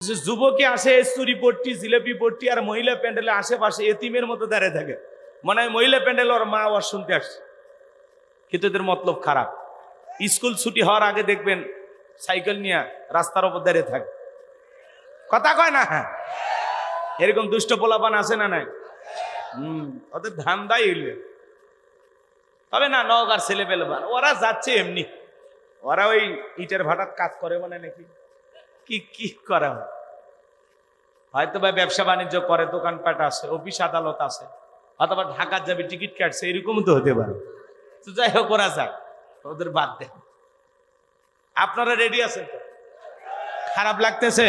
যে যুবকী আসে চুরি পট্টি জিলেপি পট্টি আর মহিলা প্যান্ডেলে আশেপাশে এতিমের মতো দাঁড়িয়ে থাকে, মনে হয় মহিলা প্যান্ডেল ওর মা আওয়াজ শুনতে আসছে, কিন্তু এদের মতলব খারাপ। স্কুল ছুটি হওয়ার আগে দেখবেন সাইকেল নিয়ে রাস্তার উপর দাঁড়িয়ে থাকে, কথা কয় না? হ্যাঁ, এরকম দুষ্ট পোলাপান আছে না নাই? ওদের ধান্দাই হইলে তবে না, নওগাঁর ছেলে পেলেবান ওরা যাচ্ছে এমনি, ওরা ওই ইটের ভাটার কাজ করে মানে নাকি কি কি করা হয়, হয়তো বা ব্যবসা বাণিজ্য করে, দোকানপাট আছে, অফিস আদালত আছে, অথবা ঢাকার যাবে টিকিট কাটছে, এরকম তো হতে পারে। তো যাই হোক, ওরা যাক, ওদের বাদ দেন। আপনারা রেডি আছেন তো? খারাপ লাগতেছে?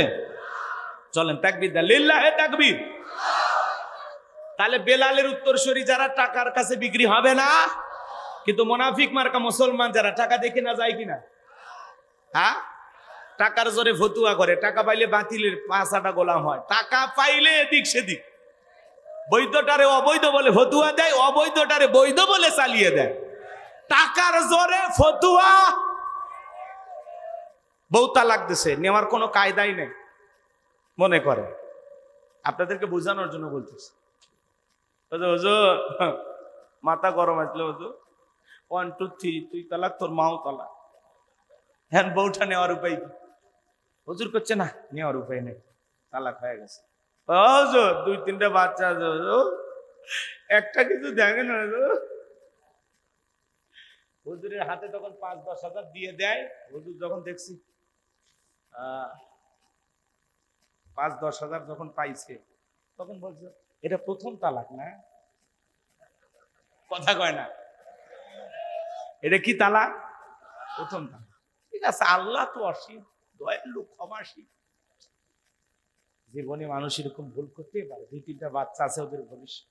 চলেন তাকবীর দেন, লিল্লাহে তাকবীর। তাহলে বেলালের উত্তরসূরি যারা টাকার কাছে বিক্রি হবে না, কিন্তু মুনাফিক মার্কা মুসলমান যারা টাকা দেখে না যায় কিনা, হ্যাঁ, টাকার জোরে ফতুয়া করে, টাকা পাইলে বাতিলের পাঁচাটা গোলাম হয়, টাকা পাইলে এদিক সেদিক, বৈধটারে অবৈধ বলে ফতুয়া দেয়, অবৈধটারে বৈধ বলে চালিয়ে দেয়, টাকার জোরে ফতুয়া। বউ তালাক দিছে, নেওয়ার কোনো কায়দাই নেই মনে করে। আপনাদেরকে বোঝানোর জন্য বলতেছি, হুজুর মাথা গরম আসলে হুজুর 1 2 3 তুই তালাক, তোর মাও তালাক, হ্যাঁ বউটা নেওয়ার উপায় কি? হুজুর করছে না, নেওয়ার উপায় নেই, তালাক হয়ে গেছে। হুজুর 2-3টা বাচ্চা আছে, একটা কিছু দেখেন না। হুজুরের হাতে তখন 5-10 হাজার দিয়ে দেয়। হুজুর যখন দেখছি 5-10 হাজার যখন পাইছে, তখন বলছে এটা প্রথম তালাক না, কথা কয় না, এটা কি তালাক? প্রথম তালাক। ঠিক আছে, আল্লাহ তো অসীম দয়ালু, ক্ষমাশীল। জীবনে মানুষ এরকম ভুল করতেই পারে, 2-3টা বাচ্চা আছে, ওদের ভবিষ্যৎ।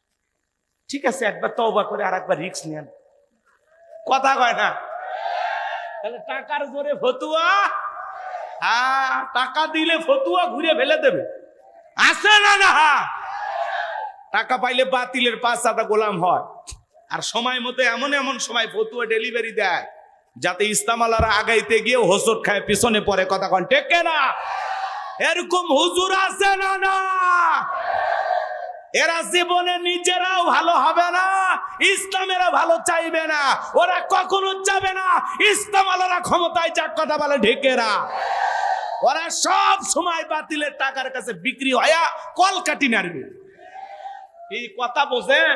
ঠিক আছে, একবার তওবা করে আর একবার রিস্ক নেন, কথা কয় না? তাহলে টাকার জোরে ফতুয়া, হ্যাঁ, টাকা দিলে ফতুয়া ঘুরে ফেলে দেবে, আছে না? না, টাকা পাইলে বাতিলের পাঁচাটা গোলাম হয়, আর সময় মতো এমন এমন সময় ফতুয়া ডেলিভারি দেয় যাতে ইস্তামালারা আগাইতে গিয়ে হোসট খায় পিছনে পড়ে, কথা কন ঠিক না? এরকম হুজুর আছে না? না, এরা জীবনে নিজেরাও ভালো হবে না, ইসলামেরা ভালো চাইবে না, ওরা কখনো যাবে না ইসলামালারা ক্ষমতায় যাক, কথা বলে ঢেকেরা। ওরা সব সময় বাতিলের টাকার কাছে বিক্রি হয়া কলকাটি নাড়বে। এই কথা বোঝেন?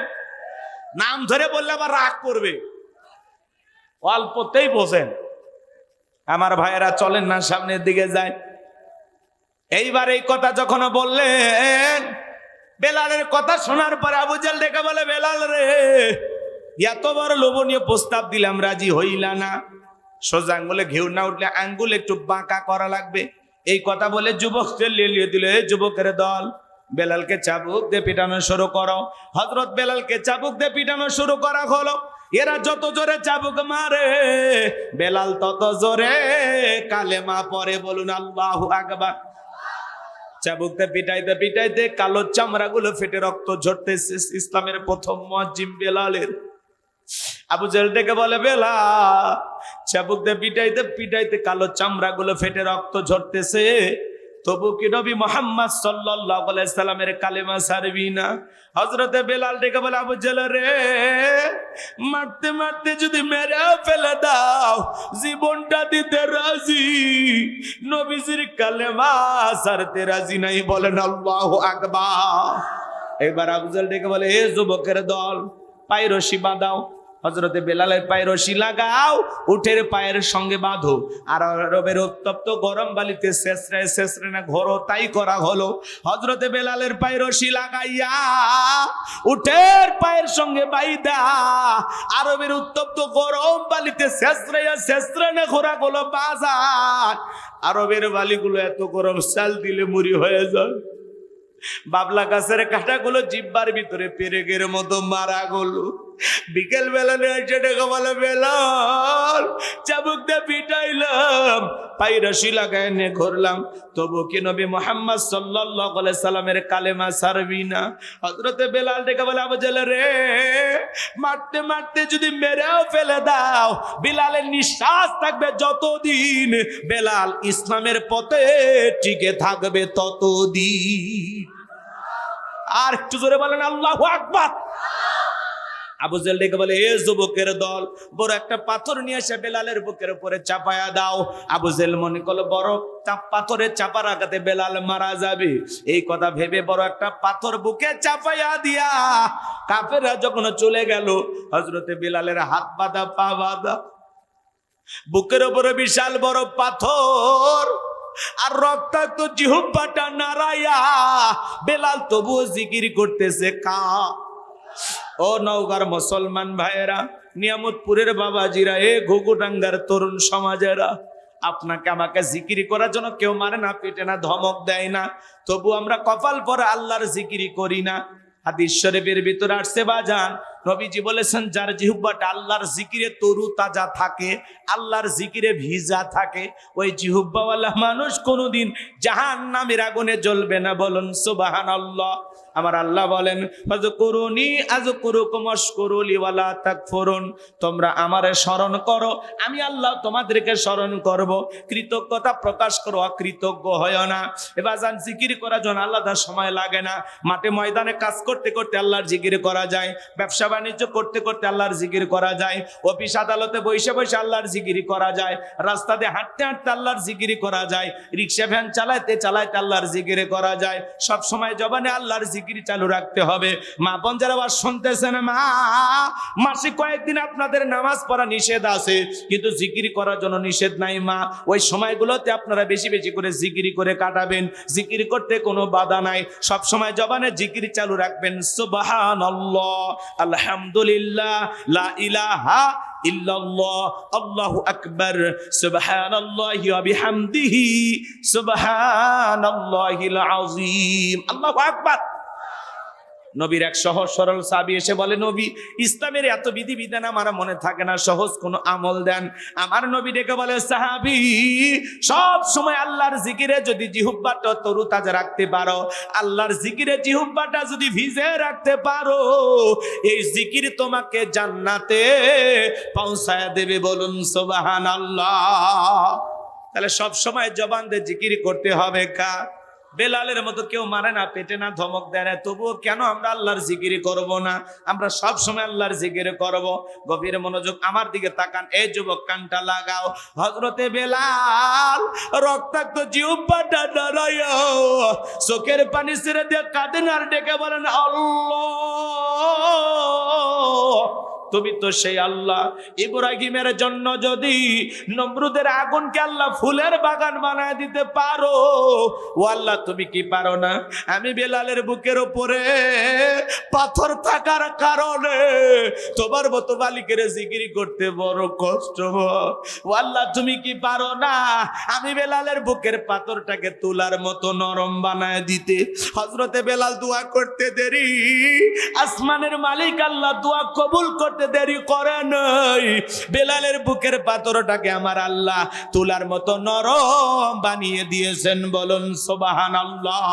নাম ধরে বললে আবার রাগ করবে, অল্পতেই বোঝেন। আমার ভাইয়েরা চলেন না, সামনের দিকে যায়। এইবার এই কথা যখন বললেন, বেলালের কথা শোনার পরে আবু জাহেল ডেকে বলে, বেলাল রে, এত বড় লোভনীয় প্রস্তাব দিলাম, রাজি হইলা না। সোজা আঙ্গুলে ঘেউ না উঠলে আঙ্গুল একটু বাঁকা করা লাগবে। এই কথা বলে যুবকদের লিয়ে দিল, যুবকের দল, বেলালকে চাবুক দিয়ে পিটানো শুরু করো। হযরত বেলালকে চাবুক দিয়ে পিটানো শুরু করা হলো। এরা যত জোরে চাবুক মারে, বেলাল তত জোরে কালেমা পড়ে, বলুন আল্লাহু আকবার। চাবুকতে পিটাইতে পিটাইতে কালো চামড়া গুলো ফেটে রক্ত ঝরতেছে। ইসলামের প্রথম মুয়াজ্জিন বেলালের। আবু জাহেল ডেকে বলে, বেলাল, চাবুকতে পিটাইতে পিটাইতে কালো চামড়া গুলো ফেটে রক্ত ঝরতেছে, তবু কি নবী মুহাম্মদ সাল্লাল্লাহু আলাইহি সাল্লামের কালেমা ছাড়বি না? হযরতে বেলাল ডেকে বলে, আবু জাহেল রে, মারতে মারতে যদি মেরে ফেলে দাও, জীবনটা দিতে রাজি, নবীজির কালেমা ছাড়তে রাজি নাই, বলেন আল্লাহু আকবার। এবার আবু জাহেল ডেকে বলে, হে যুবকের দল, পায়ে রশি বাঁধাও। হযরতে বেলালের পায়ে রশি লাগাও, উটের পায়ের সঙ্গে বাঁধো, আর আরবের উত্তপ্ত গরম বালিতে শেষরায় শেষরে না ঘোরো, তাই করা হলো। হযরতে বেলালের পায়ে রশি লাগাইয়া উটের পায়ের সঙ্গে বাইদা আরবের উত্তপ্ত গরম বালিতে শেষরায় শেষরে না ঘোরা গুলো বাজার। আরবের বালিগুলো এত গরম, চাল দিলে মুড়ি হয়ে যায়। বাবলা গাছের কাঁটাগুলো জিব্বার ভিতরে পেরেকের মতো মারা গেল। বিকেল বেলা এসে ডেকে বলে বেলাল চাবুক দিয়ে পিটাইলাম, পাইরসি লাগায় নিয়ে ঘুরলাম, তবু কি নবী মুহাম্মদ সাল্লাল্লাহু আলাইহি সাল্লামের কালেমা ছাড়বি না? হযরতে বেলাল ডেকে বলে আবু জাহেল রে, মারতে মারতে যদি মেরেও ফেলে দাও, বেলালের নিঃশ্বাস থাকবে যতদিন, বেলাল ইসলামের পথে টিকে থাকবে ততদিন। আর একটু জোরে বলেন আল্লাহু আকবার। আবু জাহেল ডেকে বলে এ যুবকের দল, বড় একটা পাথর নিয়ে এসে বেলালের বুকের উপরে চাপায়া দাও। আবু জাহেল মনে করলো বড় পাথরে চাপার আঘাতে বেলাল মারা যাবে, এই কথা ভেবে বড় একটা পাথর বুকে চাপাইয়া দিয়া কাফেররা যখন চলে গেল, হযরতে বেলালের হাত বাঁধা পা বাঁধা, বুকের উপরে বিশাল বড় পাথর আর রক্তাক্ত জিহ্বাটা নাড়াইয়া বেলাল তবুও জিকির করতেছে কা। ও নওগাঁর মুসলমান ভাইয়েরা, নিয়ামতপুরের বাবাজিরা, এ ঘুঘুডাঙ্গার তরুণ সমাজেরা, আপনাকে আমাকে জিকিরি করার জন্য কেউ মারে না, পেটে না, ধমক দেয় না, তবু আমরা কপাল পরে আল্লাহর জিকিরি করি না। হাদিস শরীফের ভিতরে আসছে বাজান, নবীজি বলেছেন যার জিহ্বাটা আল্লাহর জিকিরে তরু তাজা থাকে, আল্লাহর জিকিরে ভিজা থাকে, ওই জিহ্বাওয়ালা মানুষ কোনোদিন জাহান্নামের আগুনে জ্বলবে না। বলুন সুবহানাল্লাহ। আমার আল্লাহ বলেন ফাযকুরুনি আযকুরুকুম ওয়াশকুরুলি ওয়ালা তাকফুরুন, তোমরা আমারে স্মরণ করো, আমি আল্লাহ তোমাদেরকে স্মরণ করব, কৃতজ্ঞতা প্রকাশ করো, অকৃতজ্ঞ হয় না। এবার জান জিকির করার জন্য আলাদা সময় লাগে না, মাঠে ময়দানে কাজ করতে করতে আল্লাহর জিকির করা যায়, ব্যবসা বাণিজ্য করতে করতে আল্লাহর জিকির করা যায়, অফিস আদালতে বসে বসে আল্লাহর জিকির করা যায়, রাস্তা দিয়ে হাঁটতে হাঁটতে আল্লাহর জিকির করা যায়, রিক্সা ভ্যান চালাইতে চালাইতে আল্লাহর জিকির করা যায়। সব সময় জবানে আল্লাহর জিকির চালু রাখতে হবে। মা বোন যারা আবার শুনতেছেন, মা মাসে কয়েকদিন আপনাদের নামাজ পড়া নিষেধ আছে, কিন্তু জিকির করার জন্য নিষেধ নাই মা। ওই সময়গুলোতে আপনারা বেশি বেশি করে জিকির করে কাটাবেন, জিকির করতে কোনো বাধা নাই, সব সময় জবানে জিকির চালু রাখবেন। সুবহানাল্লাহ, আলহামদুলিল্লাহ, লা ইলাহা ইল্লাল্লাহ, আল্লাহু আকবার, সুবহানাল্লাহি ওয়া বিহামদিহি, সুবহানাল্লাহিল আযীম, আল্লাহু আকবার। নবীর এক সহজ সরল সাহাবী এসে বলে, নবী ইসলামের এত বিধিবিধান আমার মনে থাকে না, সহজ কোনো আমল দেন। আমার নবী ডেকে বলে, সাহাবী সব সময় আল্লাহর জিকিরে যদি জিহ্বাটা তরুতাজা রাখতে পারো, আল্লাহর জিকিরে জিহ্বাটা যদি ভিজে রাখতে পারো, এই জিকির তোমাকে জান্নাতে পৌঁছায় দেবে। বলুন সুবহানাল্লাহ। তাহলে সব সময় জবান দিয়ে জিকির করতে হবে। কা বেলালের মতো কেউ মারে না, পেটে না, ধমক দেয় না, তবুও কেন আমরা আল্লাহর জিকির করব না? আমরা সব সময় আল্লাহর জিকির করব। গভীর মনোযোগ আমার দিকে তাকান, এই যুবক কানটা লাগাও। হযরতে বেলাল রক্তাক্ত জিহ্বাটা নাড়াইয়া চোখের পানি ছেড়ে দিয়ে কাঁদেন আর ডেকে বলেন, আল্লাহ তুমি তো সেই আল্লাহ, ইব্রাহিমের জন্য যদি নমরুদের আগুনকে আল্লাহ ফুলের বাগান বানায় দিতে পারো, ও আল্লাহ তুমি কি পারো না? আমি বেলালের বুকের উপরে পাথর থাকার কারণে তোমার মতো মালিকের জিকির করতে বড় কষ্ট হয়, ও আল্লাহ তুমি কি পারো না আমি বেলালের বুকের পাথরটাকে তুলার মতো নরম বানায় দিতে? হযরতে বেলাল দোয়া করতে দেরি, আসমানের মালিক আল্লাহ দোয়া কবুল করতে দেরি করে নাই। বেলালের বুকের পাথরটাকে আমার আল্লাহ তুলার মতো নরম বানিয়ে দিয়েছেন। বলুন সুবহানাল্লাহ।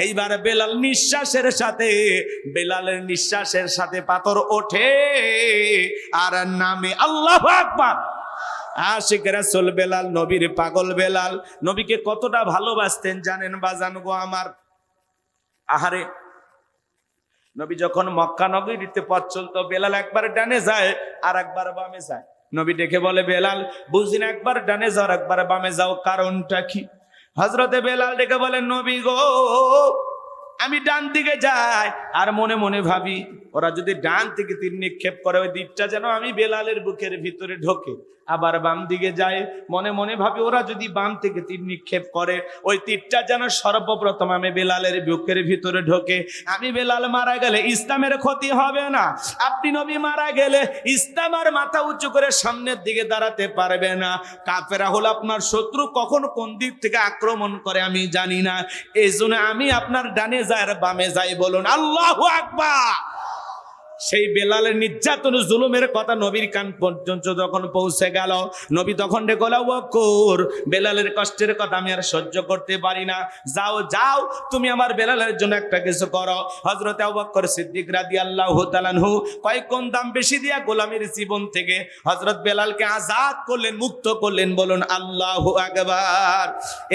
এইবার বেলাল নিঃশ্বাসের সাথে, বেলালের নিঃশ্বাসের সাথে পাথর ওঠে আর নামে আল্লাহু আকবার। আশিক রাসূল বেলাল, নবীর পাগল বেলাল, নবীকে কতটা ভালোবাসতেন জানেন বাজান গো আমার? আহারে, নবী যখন মক্কা নগরীতে পথ চলতো, বেলাল একবার ডানে যায় আর একবার বামে যায়। নবী ডেকে বলে, বেলাল বুঝিনা একবার ডানে যাও একবার বামে যাও, কারণটা কি? হযরতে বেলাল ডেকে বলেন, নবী গো আমি ডান দিকে যাই আর মনে মনে ভাবি ওরা যদি ডান থেকে তীর নিক্ষেপ করে, ওই তীরটা যেন আমি বেলালের বুকের ভিতরে ঢোকে। আবার বাম দিকে যায়, মনে মনে ভাবি ওরা যদি বাম থেকে তীর নিক্ষেপ করে, ওই তীরটা যেন সর্বপ্রথম আমি বেলালের বুকের ভিতরে ঢোকে। আমি বেলাল মারা গেলে ইসলামের ক্ষতি হবে না, আপনি নবী মারা গেলে ইসলাম আর মাথা উঁচু করে সামনের দিকে দাঁড়াতে পারবে না। কাফেরা হলো আপনার শত্রু, কখন কোন দিক থেকে আক্রমণ করে আমি জানি না, এই জন্য আমি আপনার ডানে যাই আর বামে যাই। বলুন আল্লাহু আকবার। সেই বেলালের নির্যাতন জুলুমের কথা নবীর কান পর্যন্ত যখন পৌঁছে গেল, নবী তখন ডেকে বলল, আবু বকর, বেলালের কষ্টের কথা আমি আর সহ্য করতে পারি না, যাও যাও তুমি আমার বেলালের জন্য একটা কিছু করো। হযরত আবু বকর সিদ্দিক রাদিয়াল্লাহু তাআলা আনহু কয়েক গুণ দাম বেশি দিয়া গোলামের জীবন থেকে হযরত বেলালকে আজাদ করলেন, মুক্ত করলেন। বলুন আল্লাহু আকবার।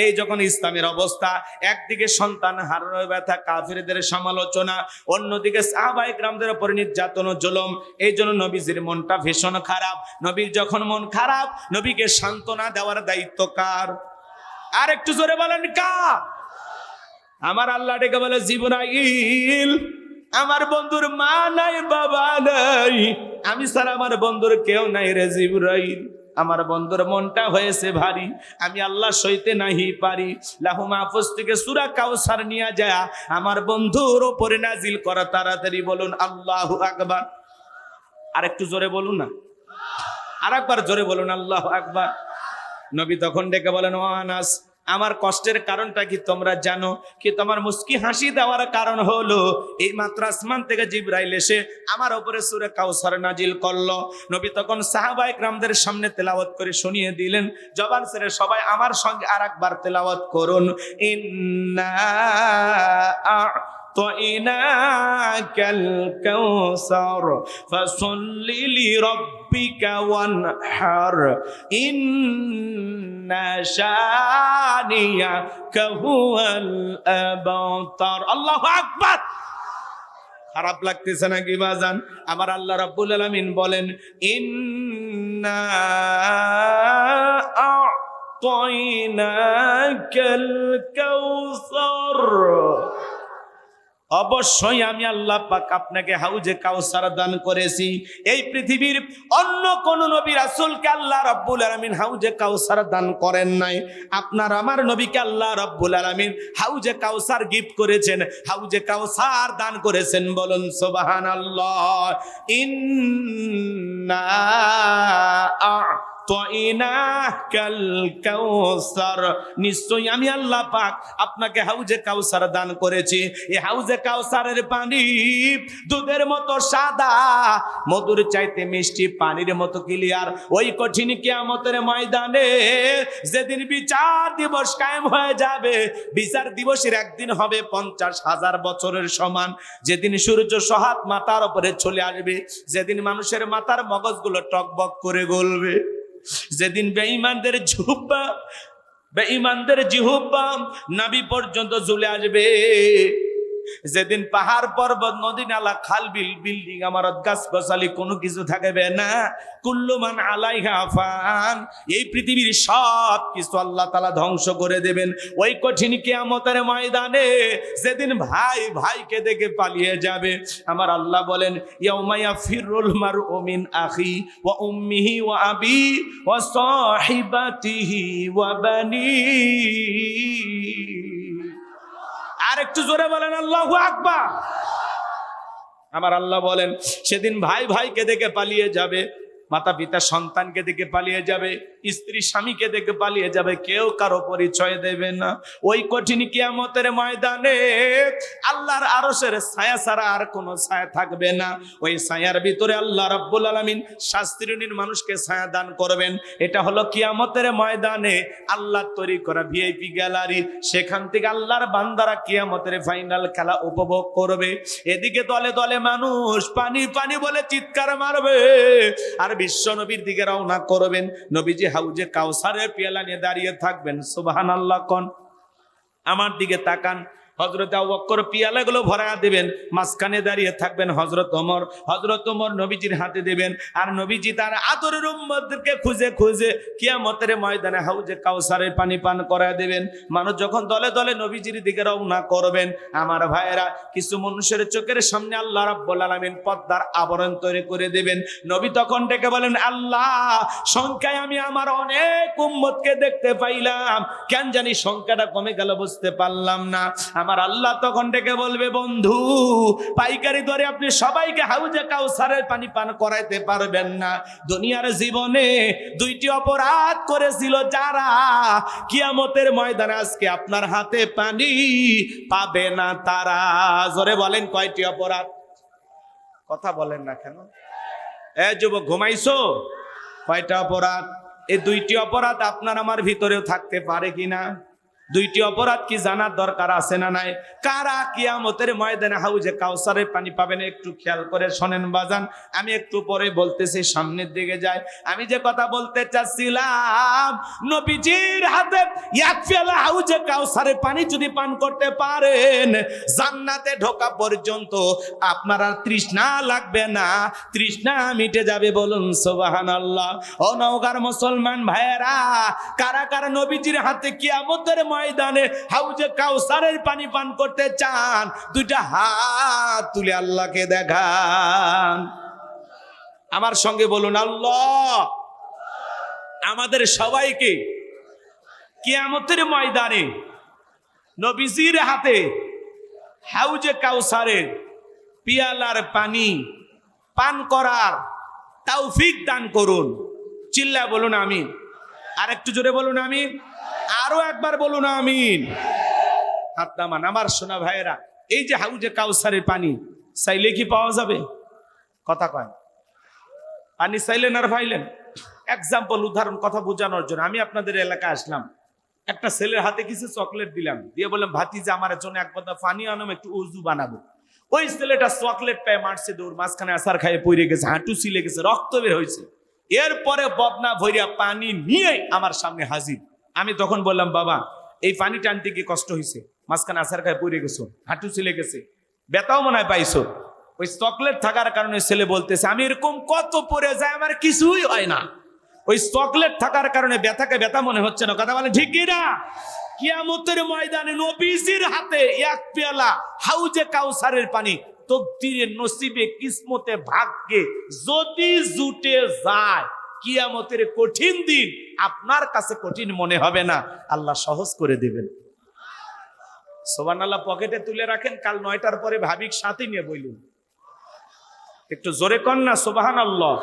এই যখন ইসলামের অবস্থা, একদিকে সন্তান হারানোর ব্যথা, কাফিরদের সমালোচনা, অন্যদিকে সাহাবায়ে কেরামদের উপর নির্যাতন ও জুলুম, এই জন্য নবীজির মনটা ভীষণ খারাপ। নবীর যখন মন খারাপ, নবীকে সান্ত্বনা দেওয়ার দায়িত্ব কার? আর একটু জোরে বলেন কার? আমার আল্লাহ ডেকে বলে, জিবরাইল, আমার বন্ধুর মা নাই, বাবা নাই, আমি ছাড়া আমার বন্ধুর কেউ নাই রে জিবরাইল। আমার বন্ধুর মনটা হয়েছে ভারী, আমি আল্লাহ সইতে নাহি পারি। লাহু মাহফুজ থেকে সূরা কাউসার নিয়ে যায় আমার বন্ধুর উপরে নাজিল করা তাড়াতাড়ি। বলুন আল্লাহু আকবার। আর একটু জোরে বলুন না, আর একবার জোরে বলুন আল্লাহু আকবার। নবী তখন ডেকে বলেন, ও আনাস, আমার কষ্টের কারণটা কি তোমরা জানো? কি তোমার মুস্কি হাসি দেওয়ার কারণ হলো এই মাত্র আসমান থেকে জিবরাইল এসে আমার উপরে সূরা কাউসার নাজিল করলো। নবী তখন সাহাবায়ে কেরামদের সামনে তেলাওয়াত করে শুনিয়ে দিলেন। জবান ছেড়ে সবাই আমার সঙ্গে আরেকবার তেলাওয়াত করুন, ইন্না আ'তাইনাকাল কাউসার ফাসাল্লি লিরাব্বিকা ওয়ানহার ইন্না শানিয়াকা হুয়াল আবতার। আল্লাহু আকবার। খারাপ লাগতেছে নাকি বাজান? আমার আল্লাহ রাব্বুল আলামিন বলেন, ইন্না আ'তাইনাকাল কাউসার, অবশ্যই আমি আল্লাহ পাক আপনাকে হাউজে কাউসার দান করেছি। এই পৃথিবীর অন্য কোন নবী রাসূলকে আল্লাহ রাব্বুল আলামিন হাউজে কাউসার দান করেন নাই। আপনার আমার নবীকে আল্লাহ রাব্বুল আলামিন হাউজে কাউসার গিফট করেছেন, হাউজে কাউসার দান করেছেন। বলুন সুবহানাল্লাহ। ইন্না আ'তাইনাকাল কাউসার, নিশ্চয়ই আমি আল্লাহ পাক আপনাকে হাউজে কাউসার দান করেছি। এই হাউজে কাউসারের পানি দুধের মতো সাদা, মধুর চাইতে মিষ্টি, পানির মতো ক্লিয়ার। ওই কঠিন কিয়ামতের ময়দানে যেদিন বিচার দিবস কায়েম হয়ে যাবে, বিচার দিবসের একদিন হবে 50,000 বছরের সমান। যেদিন সূর্য সহাত মাথার উপরে চলে আসবে, যেদিন মানুষের মাথার মগজগুলো টকবক করে গলবে, যেদিন বেঈমানদের জিহ্বা নাভি পর্যন্ত ঝুলে আসবে, যেদিন পাহাড় পর্বত নদী নালা খাল বিল বিল্ডিং আমারত গাছ গাছালি কোনো কিছু থাকবে না। কুল্লু মান আলাইহা ফান, এই পৃথিবীর সব কিছু আল্লাহ তাআলা ধ্বংস করে দেবেন। ওই কঠিন কিয়ামতের ময়দানে যেদিন ভাই ভাইকে দেখে পালিয়ে যাবে, আমার আল্লাহ বলেন, ইয়াউমা ইয়াফিরুল মারউ মিন আখি ওয়া উম্মিহি ওয়া আবি ওয়া সাহিবাতিহি ওয়া বানি। আর একটু জোরে বলেন আল্লাহু আকবার। আমার আল্লাহ বলেন, সেদিন ভাই ভাইকে দেখে পালিয়ে যাবে, মাতা পিতা সন্তানকে দেখে পালিয়ে যাবে, স্ত্রী স্বামীকে দেখে পালিয়ে যাবে, কেউ কারো পরিচয় দেবে না। ওই কঠিন কিয়ামতের ময়দানে আল্লাহর আরশের ছায়া ছাড়া আর কোনো ছায়া থাকবে না। ওই ছায়ার ভিতরে আল্লাহ রাব্বুল আলামিন শাস্ত্রীয় মানুষকে ছায়া দান করবেন। এটা হলো কিয়ামতের ময়দানে আল্লাহ তৈরি করা ভিআইপি গ্যালারি। সেখান থেকে আল্লাহর বান্দারা কিয়ামতের ফাইনাল খেলা উপভোগ করবে। এদিকে দলে দলে মানুষ পানি পানি বলে চিৎকার মারবে, আর বিশ্ব নবীর দিকে রওনা করবেন। নবীজি হাউজে কাউসারের পেয়ালা নিয়ে দাঁড়িয়ে থাকবেন। সুবহানাল্লাহ কোন? আমার দিকে তাকান। হযরত আবু বকর পিয়ালাগুলো ভরায়া দিবেন, মাঝখানে দাঁড়িয়ে থাকবেন হযরত ওমর। হযরত ওমর নবীজির হাতে দিবেন, আর নবীজি তার আদরের উম্মতদেরকে খুঁজে খুঁজে কিয়ামতের ময়দানে হাউজে কাউসারের পানি পান করায় দিবেন। মানুষ যখন দলে দলে নবীজির দিকে রওনা করবেন, আমার ভাইয়েরা, কিছু মানুষের চোখের সামনে আল্লাহ রাব্বুল আলামিন পর্দার আবরণ তৈরি করে দিবেন। নবী তখন ডেকে বলেন, আল্লাহ, সংখ্যায় আমি আমার অনেক উম্মতকে দেখতে পাইলাম, কেন জানি সংখ্যাটা কমে গেল বুঝতে পারলাম না। আমার আল্লাহ তখন ডেকে বলবে, বন্ধু, পাইকারি দরে আপনি সবাইকে হাউজে কাউসারের পানি পান করাইতে পারবেন না। দুনিয়ার জীবনে দুইটি অপরাধ করেছিল যারা, কিয়ামতের ময়দানে আজকে আপনার হাতে পানি পাবে না তারা। জোরে বলেন, কয়টি অপরাধ? কথা বলেন না কেন? যুবক, ঘুমাইছো? কয়টা অপরাধ? এই দুইটি অপরাধ আপনার আমার ভিতরেও থাকতে পারে কিনা? দুইটি অপরাধ কি জানার দরকার আছে না নাই? কারা কিয়ামতের ময়দানে হাউজে কাউসারের পানি পাবেন একটু খেয়াল করে শোনেন বাজান। আমি একটু পরে বলতেছি, সামনের দিকে যাই। আমি যে কথা বলতে চাচ্ছিলাম, নবীজির হাতে এক পেয়ালা হাউজে কাউসারের পানি যদি পান করতে পারেন, জান্নাতে ঢোকা পর্যন্ত আপনার আর তৃষ্ণা লাগবে না, তৃষ্ণা মিটে যাবে। বলুন সুবহানাল্লাহ। ও নওগাঁর মুসলমান ভাইয়েরা, কারা কারা নবীজির হাতে কিয়ামতের ময়দানে হাউজে কাউসারের পানি পান করতে চান? দুইটা হাত তুলে আল্লাহকে দেখান। আমার সঙ্গে বলুন আল্লাহ। আমাদের সবাইকে কিয়ামতের ময়দানে নবীজির হাতে হাউজে কাউসারের পিয়ালার পানি পান করার তৌফিক দান করুন। চিল্লা বলুন আমিন। আর একটু জোরে বলুন আমিন। আরো একবার বলুন আমিন। হাত নামান। আমার সোনা ভাইয়েরা, এই যে হাউজে কাউসারের পানি চাইলে কি পাওয়া যাবে? কথা কয়। পানি চাইলেন আর পাইলেন? এক্সাম্পল, উদাহরণ, কথা বোঝানোর জন্য আমি আপনাদের এলাকায় আসলাম। একটা ছেলের হাতে কিছু চকলেট দিলাম, দিয়ে বললাম, ভাতিজা আমার জন্য এক বোতল পানি আনো, একটু উজু বানাবো। ওই ছেলেটা চকলেট পেয়ে মারছে দৌড়, মাঝখানে আসার খাইয়ে পড়ে গেছে, হাঁটু ছিলে গেছে, রক্ত বের হয়েছে। এরপরে বদনা ভরিয়া পানি নিয়ে আমার সামনে হাজির। আমি তখন বললাম, বাবা এই পানি টানতে গিয়ে কষ্ট হয়েছে, মাঝখানে আসার খাইয়ে পড়ে গেছো, হাঁটু ছিলে গেছে, ব্যথাও মনে হয় পাইছো। ওই চকলেট থাকার কারণে ছেলে বলতেছে, আমি এরকম কত পড়ে যায়, আমার কিছুই হয় না। ওই চকলেট থাকার কারণে ব্যথাকে ব্যথা মনে হচ্ছে না। কথা বলে ঠিক কিনা? কিয়ামতের ময়দানে নবীজির হাতে এক পেয়ালা হাউজে কাউসারের পানি তকদিরে, নসিবে, কিসমতে, ভাগ্যে যদি জুটে যায়, কিয়ামতের কঠিন দিন আপনার কাছে কঠিন মনে হবে না, আল্লাহ সহজ করে দিবেন। সুবহানাল্লাহ। পকেটে তুলে রাখেন, কাল 9টার পরে ভাবিক সাথে নিয়ে বইলুন। একটু জোরে কর না সুবহানাল্লাহ।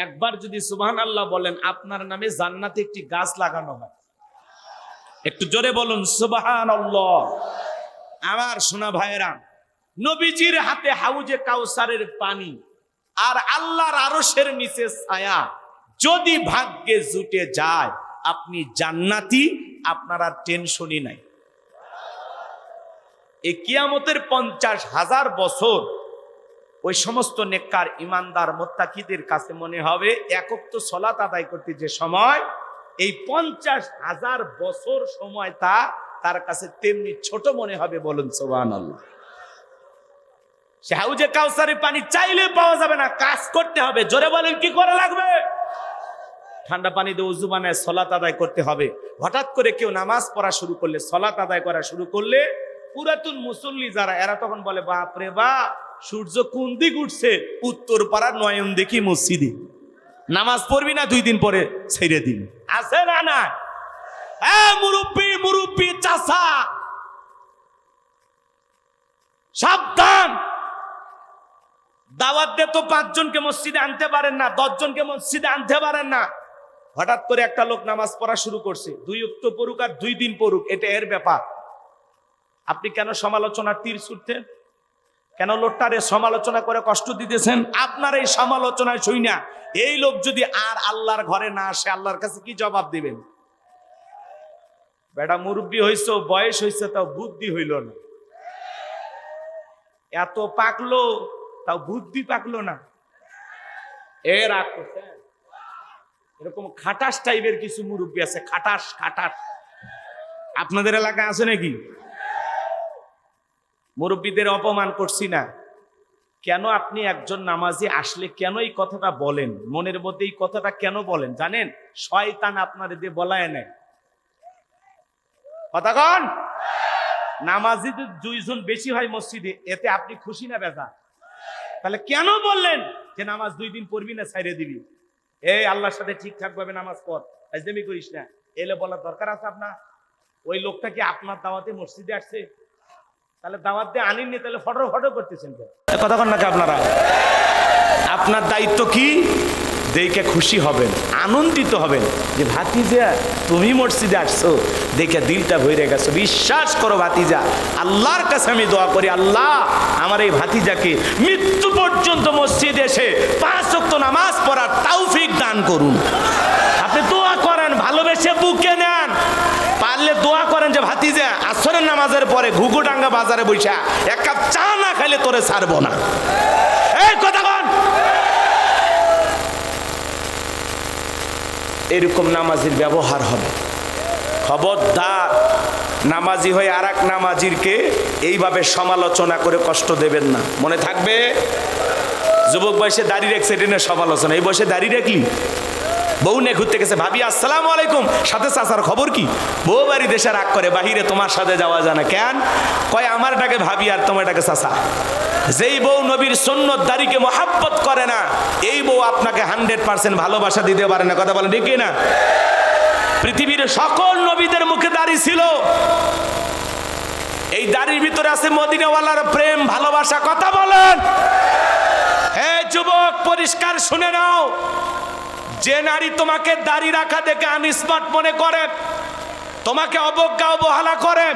একবার যদি সুবহানাল্লাহ বলেন, আপনার নামে জান্নাতে একটি গাছ লাগানো হয়। একটু জোরে বলুন সুবহানাল্লাহ। আমার সোনা ভাইয়েরা, নবীজির হাতে হাউজে কাউসারের পানি আর আল্লাহর আরশের নিচে ছায়া যদি ভাগ্যে জুটে যায়, আপনি জান্নাতি, আপনার আর টেনশনই নাই। এই কিয়ামতের 50,000 বছর ওই সমস্ত নেককার ইমানদার মুত্তাকিদের কাছে মনে হবে এক ওয়াক্ত সালাত আদায় করতে যে সময়, এই 50,000 বছর সময় তার কাছে তেমনি ছোট মনে হবে। বলুন সুবহানাল্লাহ। সে হাউজে কাউসারের পানি চাইলে পাওয়া যাবে না, কাজ করতে হবে। জোরে বলেন, কি করা লাগবে? ঠান্ডা পানি দিয়ে উযু বানায় সালাত আদায় করতে হবে। হঠাৎ করে কেউ নামাজ পড়া শুরু করলে, সালাত আদায় করা শুরু করলে, পুরাতন মুসল্লি যারা, এরা তখন বলে, বাপ রে বাপ, সূর্য কোন দিক উঠছে? উত্তর পাড়ার নয়ন দেখি মসজিদে। নামাজ পড়বি না, 2 দিন পরে ছেড়ে দিন। আছে না না? মুরব্বি মুরব্বি চাচা, সাবধান। দাওয়াত দিয়ে তো 5 জনকে মসজিদে আনতে পারেন না, 10 জনকে মসজিদে আনতে পারেন না। হঠাৎ করে একটা লোক নামাজ পড়া শুরু করছে, 2 ওয়াক্ত পড়ুক আর 2 দিন পড়ুক, এটা এর ব্যাপার। আপনি কেন সমালোচনার তীর ছুটতেন? কেন লোকটারে সমালোচনা করে কষ্ট দিতেছেন? আপনার এই সমালোচনায় শুই না এই লোক যদি আর আল্লাহর ঘরে না আসে, আল্লাহর কাছে কি জবাব দিবেন? বেটা মুরব্বী হইছো, বয়স হইছে, তাও বুদ্ধি হইল না। এত পাকলো, তাও বুদ্ধি পাকলো না। এরকম খাটাস টাইপের কিছু মুরব্বী আছে, খাটাস খাটাস। আপনাদের এলাকায় আছে নাকি? মুরব্বীদের অপমান করছি না। কেন আপনি একজন নামাজি আসলে কেন এই কথাটা বলেন? মনের মধ্যে এই কথাটা কেন বলেন জানেন? শয়তান আপনাদের দিয়ে বলায় নেয়। কথা কন। নামাজি 2 জন বেশি হয় মসজিদে, এতে আপনি খুশি না বেজা? তাহলে কেন বললেন যে নামাজ 2 দিন পড়বি না, ছাইরে দিবি? এই আল্লাহর সাথে ঠিকঠাক ভাবে নামাজ পড়, আজদেমি করিস না, এলে বলার দরকার আছে আপনার? ওই লোকটা কি আপনার দাওয়াতে মসজিদে আসছে? তাহলে দাওয়াত দিয়ে আনিনি, তাহলে ফটো করতেছেন কথা কন নাকি আপনারা? আপনার দায়িত্ব কি? দেখে খুশি হবেন, আনন্দিত হবেন যে ভাতিজা তুমি মসজিদে আসছো, দেখে দিলটা ভরে গেছে। বিশ্বাস করো ভাতিজা, আল্লাহর কাছে আমি দোয়া করি, আল্লাহ আমার এই ভাতিজাকে মৃত্যু পর্যন্ত মসজিদে এসে 5 ওয়াক্ত নামাজ পড়ার তৌফিক দান করুন। আপনি দোয়া করেন, ভালোবেসে বুকে নেন, পারলে দোয়া করেন যে ভাতিজা আসরের নামাজের পরে ঘুঘুডাঙ্গা বাজারে বৈশা 1 কাপ চা না খাইলে তোরে ছাড়বো না। এই কথা বল। এরকম নামাজির ব্যবহার হবে। খবরদার নামাজি হয়ে আর এক নামাজিরকে এইভাবে সমালোচনা করে কষ্ট দেবেন না, মনে থাকবে। যুবক বয়সে দাঁড়িয়ে রেখেছে, এটা নিয়ে সমালোচনা। এই বয়সে দাঁড়িয়ে রাখলি, বউ নিয়ে ঘুরতে গেছে, ভাবি আসসালামু আলাইকুম, সাথে চাচার খবর কি? বউ বাড়ি দেশে রাগ করে, বাহিরে তোমার সাথে যাওয়া যায় না কেন? কয় আমার ডাকে ভাবি আর তোমার ডাকে চাচা। যেই বউ নবীর সুন্নত দাড়িকে মহাব্বত করে না, এই বউ আপনাকে 100% ভালোবাসা দিতে পারে না। কথা বলেন ঠিক না? পৃথিবীর সকল নবীদের মুখে দাড়ি ছিল, এই দাড়ির ভিতরে আছে মদিনাওয়ালার প্রেম ভালোবাসা। কথা বলেন। হে যুবক, পরিষ্কার শুনে নাও, যে নারী তোমাকে দাড়ি রাখা দেখে আনস্মার্ট মনে করে, তোমাকে অবজ্ঞা অবহেলা করে,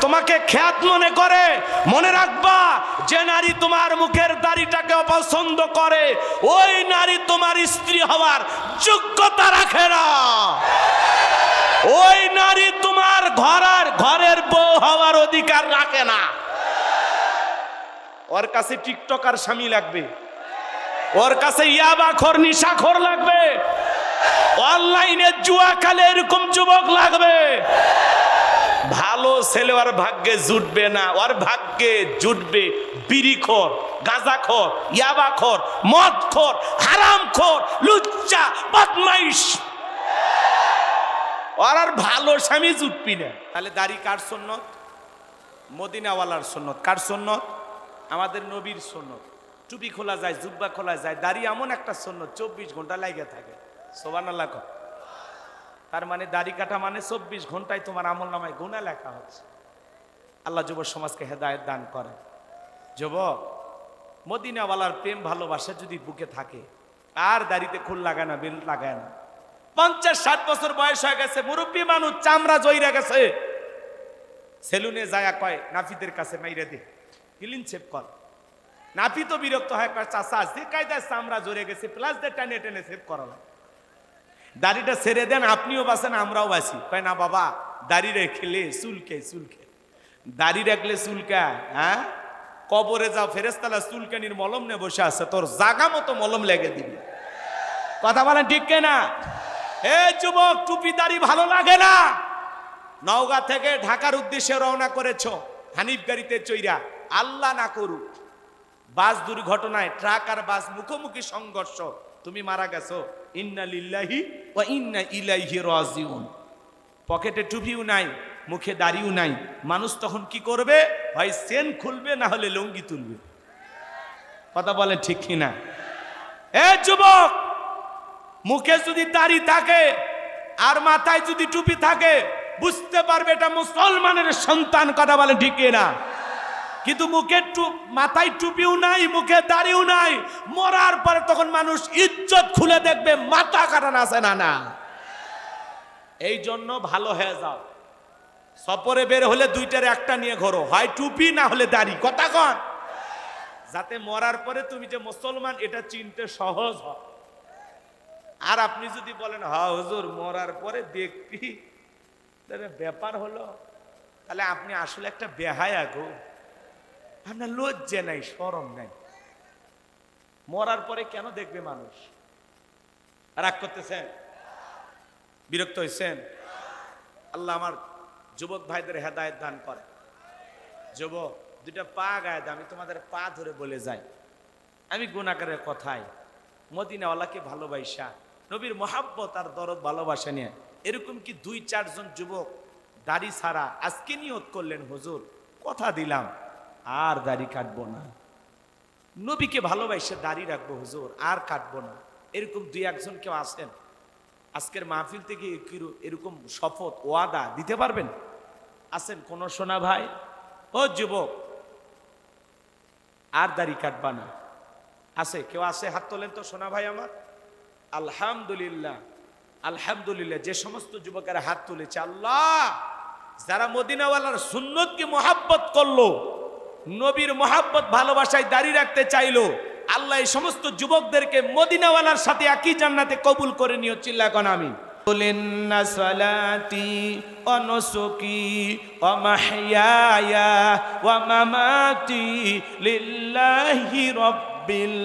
তোমাকে খ্যাত মনে করে, মনে রাখবা, যে নারী তোমার মুখের দাড়িটাকে অপছন্দ করে, ওই নারী তোমার স্ত্রী হওয়ার যোগ্যতা রাখে না। ওই নারী তোমার ঘরের বউ হওয়ার অধিকার রাখে না। ওর কাছে টিকটকার স্বামী লাগবে, ওর কাছে ইয়াবাখোর নিশাখোর লাগবে, অনলাইনে জুয়া খেলে এরকম যুবক লাগবে। ভালো ছেলে ওর ভাগ্যে জুটবে না, ওর ভাগ্যে জুটবে বিড়িখোর, গাঁজাখোর, ইয়াবাখোর, মদখোর, হারামখোর, লুচ্চা, বদমাইশ। ওর আর ভালো স্বামী জুটবি না। তাহলে দাড়ি কার সুন্নত? মদিনাওয়ালার সুন্নত। কার সুন্নত? আমাদের নবীর সুন্নত। টুপি খোলা যায়, জুব্বা খোলা যায়, দাড়ি এমন একটা সুন্নত 24 ঘন্টা লাগে থাকে। সুবহানাল্লাহ। তার মানে দাড়ি কাটা মানে 24 ঘন্টায় তোমার আমল নামায় গুনাহ লেখা হচ্ছে। আল্লাহ যুব সমাজকে হেদায়েত দান করেন। যুবক, মদিনাওয়ালার প্রেম ভালোবাসা যদি বুকে থাকে, আর দাড়িতে খুল লাগায় না, বেল লাগায় না। 50-60 বছর বয়স হয়ে গেছে, মুরব্বী মানুষ, চামড়া জইরা গেছে, সেলুনে যায় কয় নাফিদের কাছে মাইরে দে, ক্লিন শেভ কর। নাফি তো বিরক্ত হয়, কয় চাচা যে কায়দায় চামড়া জড়ে গেছে, প্লাস দিয়ে টেনে টেনে শেভ করা লাগে, দাড়িটা ছেড়ে দেন, আপনিও বাঁচেন আমরাও বাঁচি। কয় না বাবা, দাড়ি রেখলে চুলকে, দাড়ি রাখলে চুলকায়। হ্যাঁ, কবরে যাও, ফেরেশতারা চুলকানির মলম নিয়ে বসে আছে, তোর জাগা মতো মলম লেগে দিবি। কথা বলেন ঠিক না? এ যুবক, টুপি দাড়ি ভালো লাগে না, নওগাঁ থেকে ঢাকার উদ্দেশ্যে রওনা করেছো হানিফ গাড়িতে চইরা, আল্লাহ না করুক বাস দুর্ঘটনায় ট্রাক আর বাস মুখোমুখি সংঘর্ষ, তুমি মারা গেছো, ইন্না লিল্লাহি ওয়া ইন্না ইলাইহি রাজিউন। পকেটে টুপিও নাই, মুখে দাড়িও নাই, মানুষ তখন কি করবে? হয় চেন খুলবে, না হলে লুঙ্গি তুলবে। কথা বলেন ঠিক কিনা? এ যুবক, মুখে যদি দাড়ি থাকে আর মাথায় যদি টুপি থাকে, বুঝতে পারবে এটা মুসলমানের সন্তান। কথা বলেন ঠিক কিনা? কিন্তু মাথায় টুপিও নাই, মুখে দাড়িও নাই, মরার পরে তখন মানুষ ইজ্জত খুলে দেখবে মাথা কাটানো আছে না না। এই জন্য ভালো হয়ে যাও, সফরে বের হলে দুইটার একটা নিয়ে ঘোরো, হয় টুপি না হলে দাড়ি। কথা কন, যাতে মরার পরে তুমি যে মুসলমান এটা চিনতে সহজ হয়। আর আপনি যদি বলেন হ্যাঁ হুজুর মরার পরে দেখবি, ব্যাপার হলো, তাহলে আপনি আসলে একটা বেহায়া গো। আপনার লজ্জা নাই, শরম নাই। মরার পরে কেন দেখবে মানুষ? রাগ করতেছেন? বিরক্ত হয়েছেন? আল্লাহ আমার যুবক ভাইদের হেদায়েত দান করে। যুবক, দুইটা পা গায়ে দাও, আমি তোমাদের পা ধরে বলে যাই, আমি গুনাহগারের কথায় মদিনাওয়ালাকে ভালোবাসা, নবীর মহাব্বত আর দরদ ভালোবাসা নিয়ে এরকম কি 2-4 জন যুবক দাড়ি ছাড়া আজকে নিয়ত করলেন, হুজুর কথা দিলাম আর দাড়ি কাটবো না, নবীকে ভালোবাসে দাড়ি রাখবো হুজুর, আর কাটবো না। এরকম 2-1 জন কেউ আছেন? আজকের মাহফিল থেকে এরকম শপথ ওয়াদা দিতে পারবেন? আছেন কোন সোনা ভাই? ও যুবক, আর দাড়ি কাটবা না? আছে কেউ? আছে, হাত তোলেন তো সোনা ভাই আমার। আলহামদুলিল্লাহ, আলহামদুলিল্লাহ। যে সমস্ত যুবকেরা হাত তুলেছে, আল্লাহ যারা মদিনাওয়ালার সুন্নতকে মহাব্বত করলো, নবীর মহাব্বত ভালোবাসায় দাঁড়িয়ে রাখতে চাইলো, আল্লাহ এই সমস্ত যুবকদেরকে মদিনাওয়ালার সাথে একই জান্নাতে কবুল করে নিও। চিল্লা কোন আমিন। ইন্না সালাতি ওয়া নুসুকি ওয়া মাহইয়ায়া ওয়া মামাতি লিল্লাহি রাব্বিল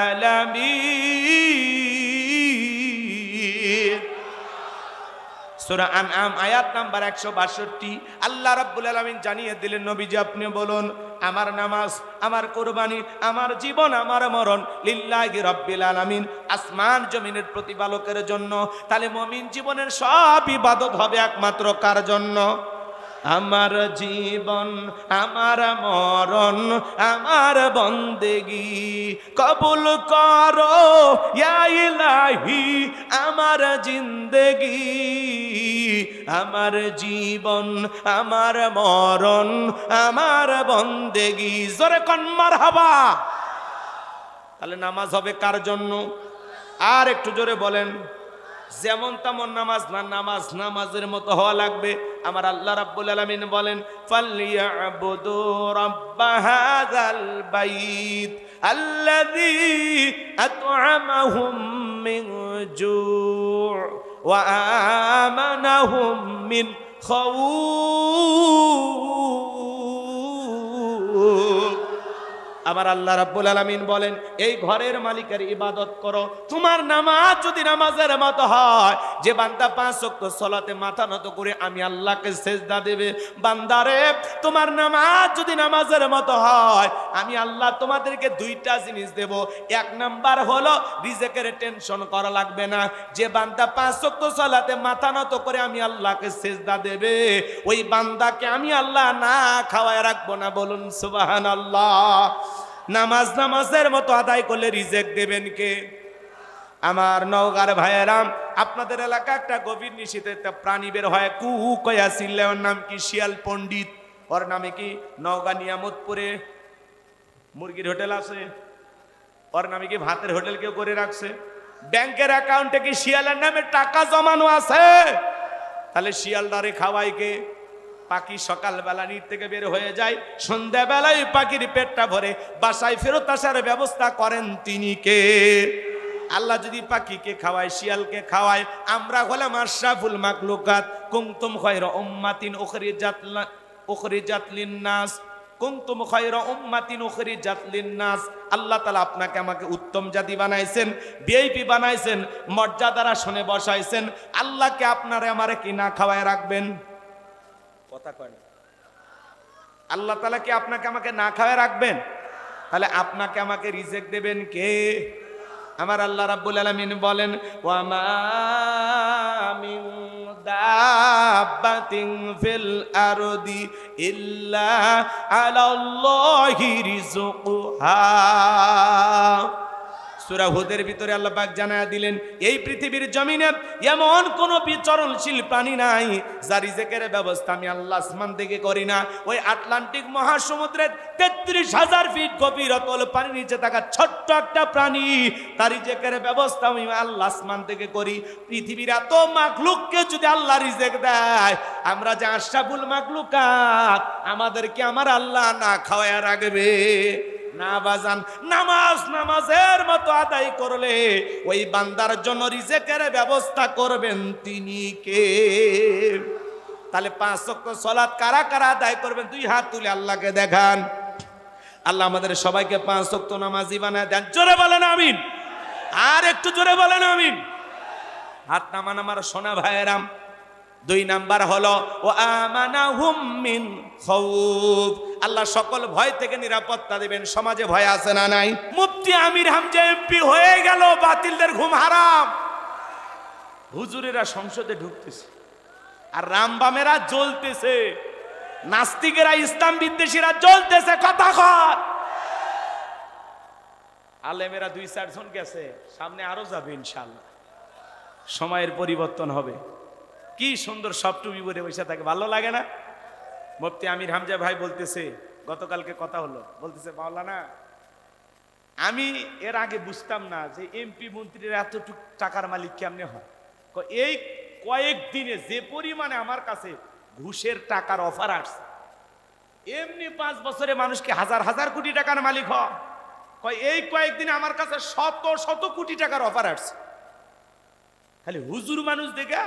আলামিন। সূরা আনআম আয়াত নাম্বার 162। আল্লাহ রাব্বুল আলামিন জানিয়ে দিলেন, নবীজি আপনি বলুন, আমার নামাজ, আমার কুরবানি, আমার জীবন, আমার মরণ লিল্লাহি রাব্বিল আলামিন, আসমান জমিনের প্রতিপালকের জন্য। তাহলে মুমিন জীবনের সব ইবাদত হবে একমাত্র কার জন্য? আমার জীবন, আমার মরণ, আমার বন্দেগি কবুল করো ইয়া ইলাহি, আমার জিন্দেগি, আমার জীবন, আমার মরণ, আমার বন্দেগি। জোরে কোন মারহাবা। তাহলে নামাজ হবে কার জন্য? আর একটু জোরে বলেন। যেমন তেমন নামাজ না, নামাজ নামাজের মতো হওয়া লাগবে। আমার আল্লাহ রাব্বুল আলামিন বলেন, ফালইয়াবুদু রাব্ব হাযাল বাইত আল্লাযী আত'আমাহুম মিন জু' ওয়া আমানাহুম মিন খাউফ। আমার আল্লাহ রাব্বুল আলামিন বলেন, এই ঘরের মালিকের ইবাদত করো। তোমার নামাজ যদি নামাজের মতো হয়, যে বান্দা 5 ওয়াক্ত সালাতে মাথা নত করে আমি আল্লাহকে সিজদা দেবে, বান্দারে তোমার নামাজ যদি নামাজের মতো হয়, আমি আল্লাহ তোমাদেরকে 2টা জিনিস দেব। 1 নাম্বার হলো রিজিকের টেনশন করা লাগবে না। যে বান্দা 5 ওয়াক্ত সালাতে মাথা নত করে আমি আল্লাহকে সিজদা দেবে, ওই বান্দাকে আমি আল্লাহ না খাওয়ায় রাখবো না। বলুন সুবহানাল্লাহ। নামাজ নামাজের মতো আদায় করলে রিজেক দেবেন কে? আমার নওগাঁর ভাইয়েরাম, আপনাদের এলাকা একটা গভীর নিশীথে একটা প্রাণী বের হয়, কু কয়া চিল্লে। ওর নাম কি? শিয়াল পণ্ডিত। ওর নামে কি? নওগাঁ নিয়ামতপুরে মুরগির হোটেল আছে, ওর নামে কি ভাতের হোটেল কেউ করে রাখছে? ব্যাংকের অ্যাকাউন্টে কি শিয়ালের নামে টাকা জমানো আছে? তাহলে শিয়ালদারে খাওয়াই কে? পাখি সকালবেলা নিট থেকে বের হয়ে যায়, সন্ধ্যাবেলায় পাখির পেটটা ভরে বাসায় ফেরত আসার ব্যবস্থা করেন তিনি কে? আল্লাহ যদি পাখিকে খাওয়ায়, শিয়ালকে খাওয়ায়, আমরা হলাম আশরাফুল মাখলুকাত। কুনতুম খায়রা উম্মাতিন উখরিজাত লিন-নাস, কুনতুম খায়রা উম্মাতিন উখরিজাত লিন-নাস। আল্লাহ তাআলা আপনাকে আমাকে উত্তম জাতি বানাইছেন, ভিআইপি বানাইছেন, মর্যাদার আসনে বসাইছেন। আল্লাহকে আপনারে আমারে কি না খাওয়ায় রাখবেন? কথা কয় না। আল্লাহ তাআলা কি আপনাকে আমাকে না খাওয়ায় রাখবেন? তাহলে আপনাকে আমাকে রিজেক দেবেন কে? আমার আল্লাহ রাব্বুল আলামিন বলেন, ওয়া মা মিন দাব্বাতিন ফিল আরদি ইল্লা আলাল্লাহি রিজকুহা। সূরা হুদের ভিতরে আল্লাহ পাক জানায়া দিলেন, এই পৃথিবীর জমিনে এমন কোন বিচরণশীল প্রাণী নাই যার রিজেকের ব্যবস্থা আমি আল্লাহ আসমান থেকে করি না। ওই আটলান্টিক মহাসমুদ্রের 33,000 ফিট গভীর অতল পানির নিচে থাকা ছোট্ট একটা প্রাণী, তার রিজেকের ব্যবস্থা আমি আল্লাহ আসমান থেকে করি। পৃথিবীর এত মাখলুককে যদি আল্লাহ রিজেক দেয়, আমরা যে আশরাফুল মাখলুকাত, আমাদেরকে আমার আল্লাহ না খাওয়ায়া রাখবে না বাজান। নামাজ নামাজের মতো আদায় করলে ওই বান্দার জন্য রিজেকের ব্যবস্থা করবেন তিনি কে? তাহলে 5 ওয়াক্ত সালাত কারা কারা আদায় করবেন? 2 হাত তুলে আল্লাহকে দেখান। আল্লাহ আমাদের সবাইকে 5 ওয়াক্ত নামাজি বানায় দেন। জোরে বলেন আমিন। আর একটু জোরে বলেন আমিন। হাত নামান আমার সোনা ভাইয়েরাম। 2 নাম্বার হলো ও আমানাহুম মিন খাউফ। আল্লাহ সকল ভয় থেকে নিরাপত্তা দিবেন। সমাজে ভয় আছে না নাই? মুফতি আমির হামজা এমপি হয়ে গেল, বাতিলদের ঘুম হারাম। হুজুরেরা সংসদে ঢুকতেছে আর রামবামেরা জ্বলতেছে, নাস্তিকেরা ইসলাম বিদ্বেষীরা জ্বলতেছে। কথা কর। আলেমেরা 2-4 জন গেছে, সামনে আরো যাবে ইনশাআল্লাহ। সময়ের পরিবর্তন হবে। কি সুন্দর সব টুপি পরে বসে থাকে, ভালো লাগে না? মুফতি আমির হামজা ভাই বলতেছে, গতকালকে কথা হলো, বলতেছে মাওলানা আমি এর আগে বুঝতাম না যে এমপি মন্ত্রীর এতটুকু টাকার মালিক কেমনে হয়। এই কয়েকদিনে যে পরিমাণে আমার কাছে ঘুষের টাকার অফার আসছে, এমনি 5 বছরে মানুষকে হাজার হাজার কোটি টাকার মালিক হয়। এই কয়েকদিনে আমার কাছে শত শত কোটি টাকার অফার আসছে। খালি হুজুর মানুষ দেখে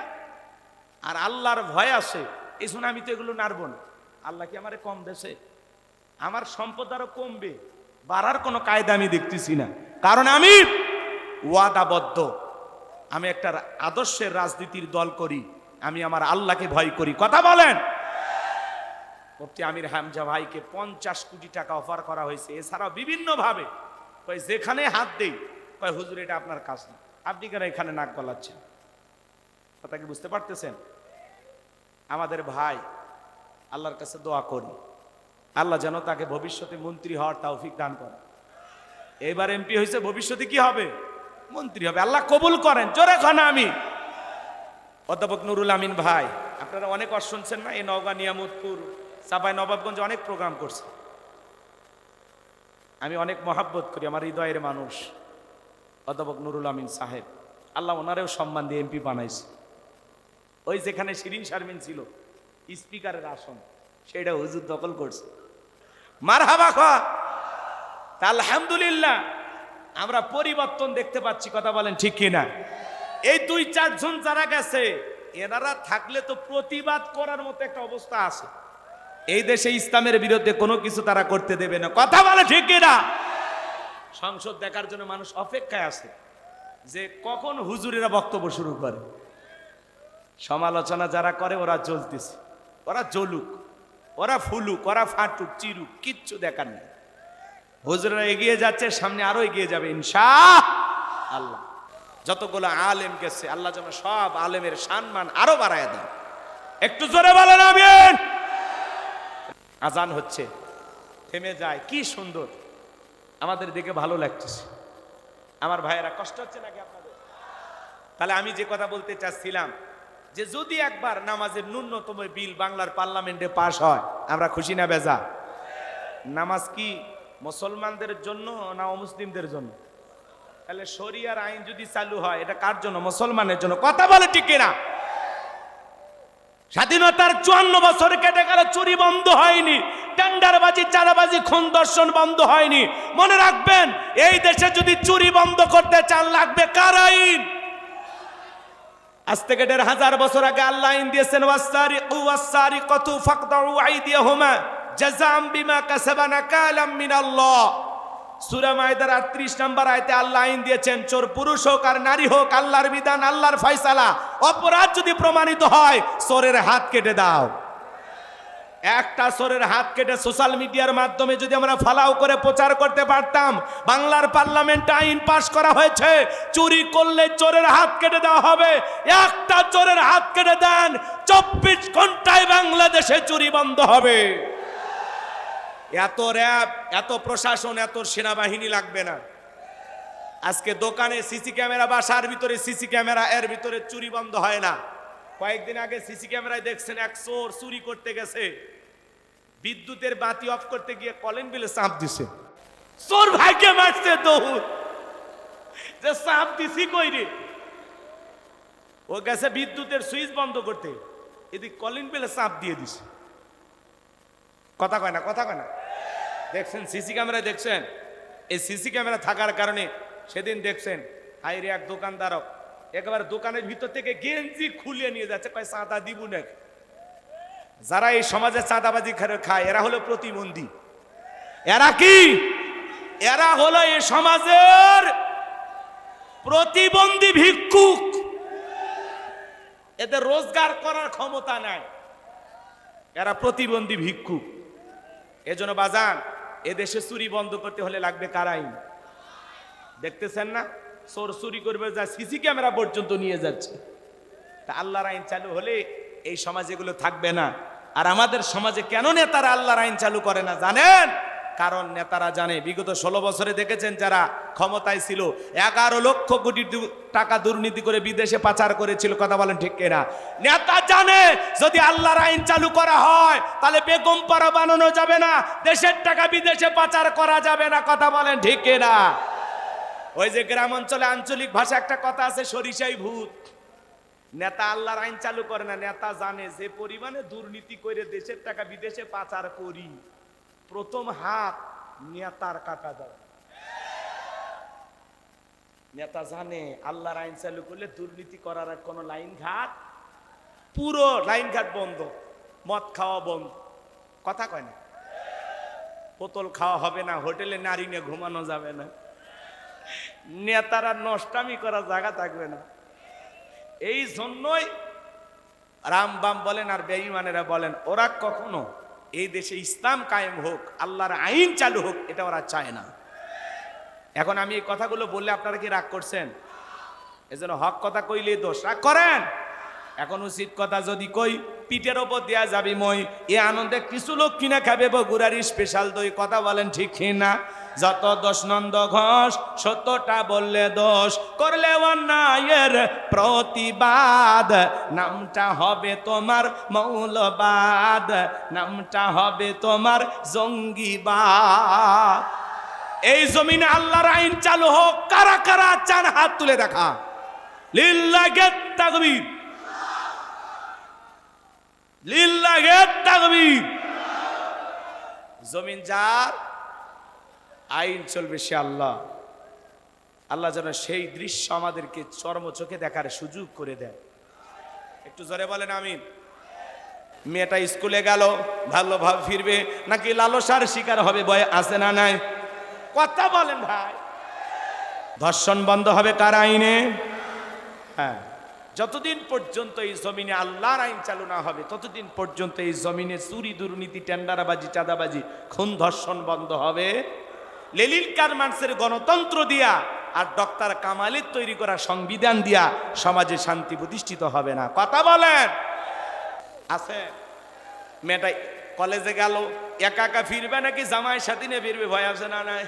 আর আল্লাহর ভয় আসে, এই জন্য আমি তো এগুলো নাড়ব না। আল্লাহ কি আমারে কম দেশে? আমার সম্পদ আরো কমবে, বাড়ার কোনো কায়দা আমি দেখতেছি না। কারণ আমি ওয়াদাবদ্ধ, আমি একটা আদর্শের রাজনীতির দল করি, আমি আমার আল্লাহকে ভয় করি। কথা বলেন। মুফতি আমির হামজা ভাইকে 50 কোটি টাকা অফার করা হয়েছে। এছাড়াও বিভিন্ন ভাবে যেখানে হাত দেই হুজুর এটা আপনার কাজ না, আপনি কেন এখানে নাক গলাচ্ছেন? কথা কি বুঝতে পারতেছেন? আমাদের ভাই, আল্লাহর কাছে দোয়া করি আল্লাহ যেন তাকে ভবিষ্যতে মন্ত্রী হওয়ার তৌফিক দান করে। এবার এমপি হয়েছে, ভবিষ্যতে কি হবে? মন্ত্রী হবে। আল্লাহ কবুল করেন। জোরে খান আমি। অধ্যাপক নুরুল আমিন ভাই, আপনারা অনেক ওয়াজ শুনছেন না? এই নওগাঁ, নিয়ামতপুর, চাঁপাই নবাবগঞ্জে অনেক প্রোগ্রাম করছে। আমি অনেক মহাব্বত করি, আমার হৃদয়ের মানুষ অধ্যাপক নুরুল আমিন সাহেব। আল্লাহ ওনারেও সম্মান দিয়ে এমপি বানাইছে। ওই যেখানে শিরিন শারমিন ছিল স্পিকারের আসন, সেটা হুজুর দখল করছে। মারহাবা খা। আলহামদুলিল্লাহ আমরা পরিবর্তন দেখতে পাচ্ছি। কথা বলেন ঠিক কিনা? এই 2-4 জন যারা গেছে, এনারা থাকলে তো প্রতিবাদ করার মতো একটা অবস্থা আছে। এই দেশে ইসলামের বিরুদ্ধে কোনো কিছু তারা করতে দেবে না। কথা বলে ঠিক কিনা? সংসদ দেখার জন্য মানুষ অপেক্ষায় আছে যে কখন হুজুরেরা বক্তব্য শুরু করে। সমালোচনা যারা করে ওরা জ্বলতেছে, ওরা জ্বলুক, ওরা ফুলুক, ওরা ফাটুক, চিরুক, কিচ্ছু দেখার নেই। হুজুরেরা এগিয়ে যাচ্ছে, সামনে আরো এগিয়ে যাবে ইনশাআল্লাহ। যতগুলো আলেম গেছে আল্লাহ যেন সব আলেমের সম্মান আরো বাড়ায় দেন। একটু জোরে বলেন আমিন। আজান হচ্ছে, থেমে যায়, কি সুন্দর, আমাদের দেখে ভালো লাগতেছে। আমার ভাইয়েরা, কষ্ট হচ্ছে নাকি আপনাদের? তাহলে আমি যে কথা বলতে চাচ্ছিলাম যে যদি একবার নামাজের ন্যূনতম বিল বাংলার পার্লামেন্টে পাশ হয়, আমরা খুশি না বেজা? নামাজ কি মুসলমানদের জন্য না অমুসলিমদের জন্য? তাহলে শরিয়ার আইন যদি চালু হয়, এটা কার জন্য? মুসলমানের জন্য। কথা বলে ঠিক কিনা? স্বাধীনতার 54 বছর কেটে গেল, চুরি বন্ধ হয়নি, টেন্ডারবাজি, চাঁদাবাজি, খুন ধর্ষণ বন্ধ হয়নি। মনে রাখবেন, এই দেশে যদি চুরি বন্ধ করতে চান, লাগবে কার আইন? আজ থেকে 1500 বছর আগে আল্লাহ আইন দিয়েছেন, ওয়াসসারিকু ওয়াসসারিকাতু ফাকতাউ আইদিয়াহুমা জাযাআম বিমা কাসাবা নাকালাম মিনাল্লাহ। সূরা মায়দার 38 নম্বর আয়াতে আল্লাহ আইন দিয়েছেন, চোর পুরুষ হোক আর নারী হোক, আল্লাহর বিধান, আল্লাহর ফয়সালা। অপরাধ যদি প্রমাণিত হয়, চোরের হাত কেটে দাও। একটা চোরের হাত কেটে সোশ্যাল মিডিয়ার মাধ্যমে যদি আমরা ফালাও করে প্রচার করতে পারতাম, বাংলার পার্লামেন্টে আইন পাশ করা হয়েছে, চুরি করলে চোরের হাত কেটে দেওয়া হবে। একটা চোরের হাত কেটে দেন, 24 ঘন্টায় বাংলাদেশে চুরি বন্ধ হবে। এত র্যাব, এত প্রশাসন, এত সেনাবাহিনী লাগবে না। আজকে দোকানে সিসি ক্যামেরা, বাসার ভিতরে সিসি ক্যামেরা, এর ভিতরে চুরি বন্ধ হয় না। কয়েকদিন আগে সিসি ক্যামেরায় দেখছেন এক চোর চুরি করতে গেছে, বিদ্যুতের বাতি অফ করতে গিয়ে কলিং বেলে চাপ দিছে। চোর ভাইকে মারছে দৌড়, যে চাপ দিছি কই রে? ও গেছে বিদ্যুতের সুইচ বন্ধ করতে, এদিকে কলিং বেলে চাপ দিয়ে দিছে। কথা কয় না, কথা কয় না। দেখছেন সিসি ক্যামেরায়, দেখছেন? এই সিসি ক্যামেরা থাকার কারণে সেদিন দেখছেন হাইরে এক দোকানদার একেবারে দোকানের ভিতর থেকে গেঞ্জি খুলে নিয়ে যাচ্ছে, কয় চাঁদা দিব নাকি। যারা এই সমাজে চাঁদাবাজি খায়, এরা হলো প্রতিবন্ধী। এরা কি? এরা হলো এই সমাজের প্রতিবন্ধী ভিক্ষুক। এদের রোজগার করার ক্ষমতা নাই, এরা প্রতিবন্ধী ভিক্ষুক। এজন্য বাজান, এদেশে চুরি বন্ধ করতে হলে লাগবে কার আইন? দেখতেছেন না, চোর চুরি করবে যা সিসি ক্যামেরা পর্যন্ত নিয়ে যাচ্ছে। তা আল্লাহর আইন চালু হলে এই সমাজে এগুলো থাকবে না। আর আমাদের সমাজে কেন নেতারা আল্লাহর আইন চালু করে না জানেন? কারণ নেতারা জানে, বিগত 16 বছরে দেখেছেন যারা ক্ষমতায় ছিল 11 লক্ষ কোটি টাকা দুর্নীতি করে বিদেশে পাচার করেছিল। কথা বলেন ঠিক কিনা? নেতা জানে যদি আল্লাহর আইন চালু করা হয় তাহলে বেগম পাড়া বানানো যাবে না, দেশের টাকা বিদেশে পাচার করা যাবে না। কথা বলেন ঠিক কিনা? ওই যে গ্রাম অঞ্চলে আঞ্চলিক ভাষা একটা কথা আছে, সরিষাই ভূত। নেতা আল্লাহর আইন চালু করে না, নেতা জানে যে পরিমাণে দুর্নীতি করে দেশের টাকা বিদেশে পাচার করি, প্রথম হাত নেতার কাটা যাবে। নেতা জানে আল্লাহর আইন চালু করলে দুর্নীতি করার আর কোনো লাইন ঘাট, পুরো লাইন ঘাট বন্ধ, মদ খাওয়া বন্ধ। কথা কয় না? বোতল খাওয়া হবে না, হোটেলে নারী নিয়ে ঘুমানো যাবে না, নেতারা নষ্টামি করার জায়গা থাকবে না। এই জন্যই রামবাম বলেন আর বেঈমানেরা বলেন ওরা কখনো এই দেশে ইসলাম কায়েম হোক, আল্লাহর আইন চালু হোক, এটা ওরা চায় না। এখন আমি এই কথাগুলো বললে আপনারা কি রাগ করছেন? এজন্য হক কথা কইলেই দোষ, রাগ করেন? এখন উচিত কথা যদি কই পিঠের ওপর দেয়া যাবি মই, এ আনন্দে কিছু লোক কিনা খাবে বগুড়ার স্পেশাল দই। কথা বলেন ঠিক না? যত দোষ নন্দ ঘোষ, সত্যটা বললে দোষ, করলে অন্যায়ের প্রতিবাদ, নামটা হবে তোমার মৌলবাদ, নামটা হবে তোমার জঙ্গিবাদ। এই জমিনে আল্লাহর আইন চালু হোক, কারা কারা চান হাত তুলে দেখা। লিল্লাহি তাকবীর, লিল্লাহি তাকবীর। জমিন যার, আইন চলবে সে আল্লাহ। আল্লাহ যেন সেই দৃশ্য আমাদেরকে চর্ম চোখে দেখার সুযোগ করে দেয়। একটু জোরে বলেন আমিন। মেয়েটা স্কুলে গেল, ভালোভাবে ফিরবে নাকি লালসার শিকার হবে, ভয় আছে না নাই? কথা বলেন ভাই। ধর্ষণ বন্ধ হবে কার আইনে? হ্যাঁ, যতদিন পর্যন্ত এই জমিনে আল্লাহর আইন চালু না হবে ততদিন পর্যন্ত এই জমিনে চুরি দুর্নীতি টেন্ডারবাজি চাঁদাবাজি খুন ধর্ষণ বন্ধ হবে। লেলিল কারমান্সের গণতন্ত্র দিয়া আর ডক্টর কামালের তৈরি করা সংবিধান দিয়া সমাজে শান্তি প্রতিষ্ঠিত হবে না। কথা বলেন আছে? মেয়েটা কলেজে গেল, একা একা ফিরবে নাকি জামাইয়ের সাথে নিয়ে ফিরবে, ভয় আছে না নাই?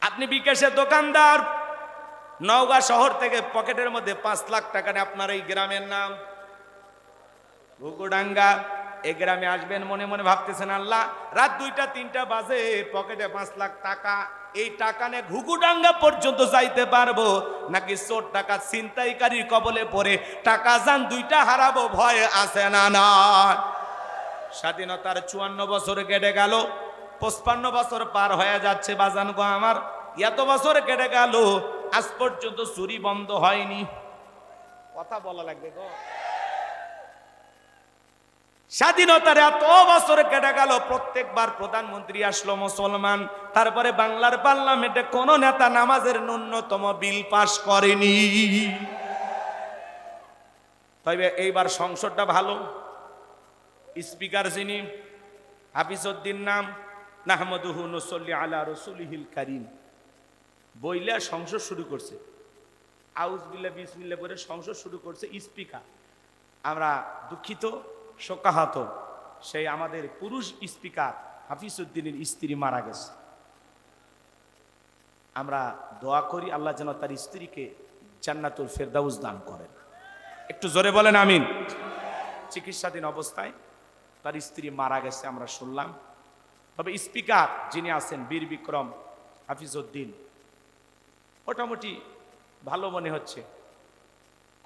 আপনি বিকাশের দোকানদার, নওগাঁ শহর থেকে পকেটের মধ্যে 5 লাখ টাকা নিয়ে আপনার এই গ্রামের নাম ঘুঘুডাঙ্গা, এই গ্রামে আসবেন, মনে মনে ভাবতেছেন আল্লাহ রাত 2টা 3টা বাজে, পকেটে 5 লাখ টাকা, এই টাকা নিয়ে ঘুঘুডাঙ্গা পর্যন্ত যাইতে পারবো নাকি চোর টাকা ছিনতাইকারীর কবলে পড়ে টাকা যান 2টা হারাবো, ভয় আছে না না? স্বাধীনতার 54 বছর কেটে গেল, 55 বছর পার হয়ে যাচ্ছে বাজান গো আমার, এত বছর কেটে গেল আজ পর্যন্ত চুরি বন্ধ হয়নি। কথা বলা লাগবে গো। স্বাধীনতার এত বছর কেটে গেল, প্রত্যেকবার প্রধানমন্ত্রী আসলো মুসলমান, তারপরে বাংলার পার্লামেন্টে কোন নেতা নামাজের ন্যূনতম বিল পাশ করেনি। তবে এইবার সংসদটা ভালো, স্পিকার যিনি হাফিজউদ্দিন নাম, নাহমাদুহু নুসাল্লি আলা রাসূলিহিল কারীম, বইলা সংসদ শুরু করছে, আউযুবিল্লাহ বিসমিল্লাহ করে সংসদ শুরু করছে স্পিকার। আমরা দুঃখিত, শোকাহত, সেই আমাদের পুরুষ স্পিকার হাফিজউদ্দিনের স্ত্রী মারা গেছে। আমরা দোয়া করি আল্লাহ যেন তার স্ত্রীকে জান্নাতুল ফেরদাউস দান করেন। একটু জোরে বলেন আমিন। চিকিৎসাধীন অবস্থায় তার স্ত্রী মারা গেছে আমরা শুনলাম। তবে স্পিকার যিনি আছেন বীর বিক্রম হাফিজউদ্দিন, মোটামুটি ভালো মনে হচ্ছে।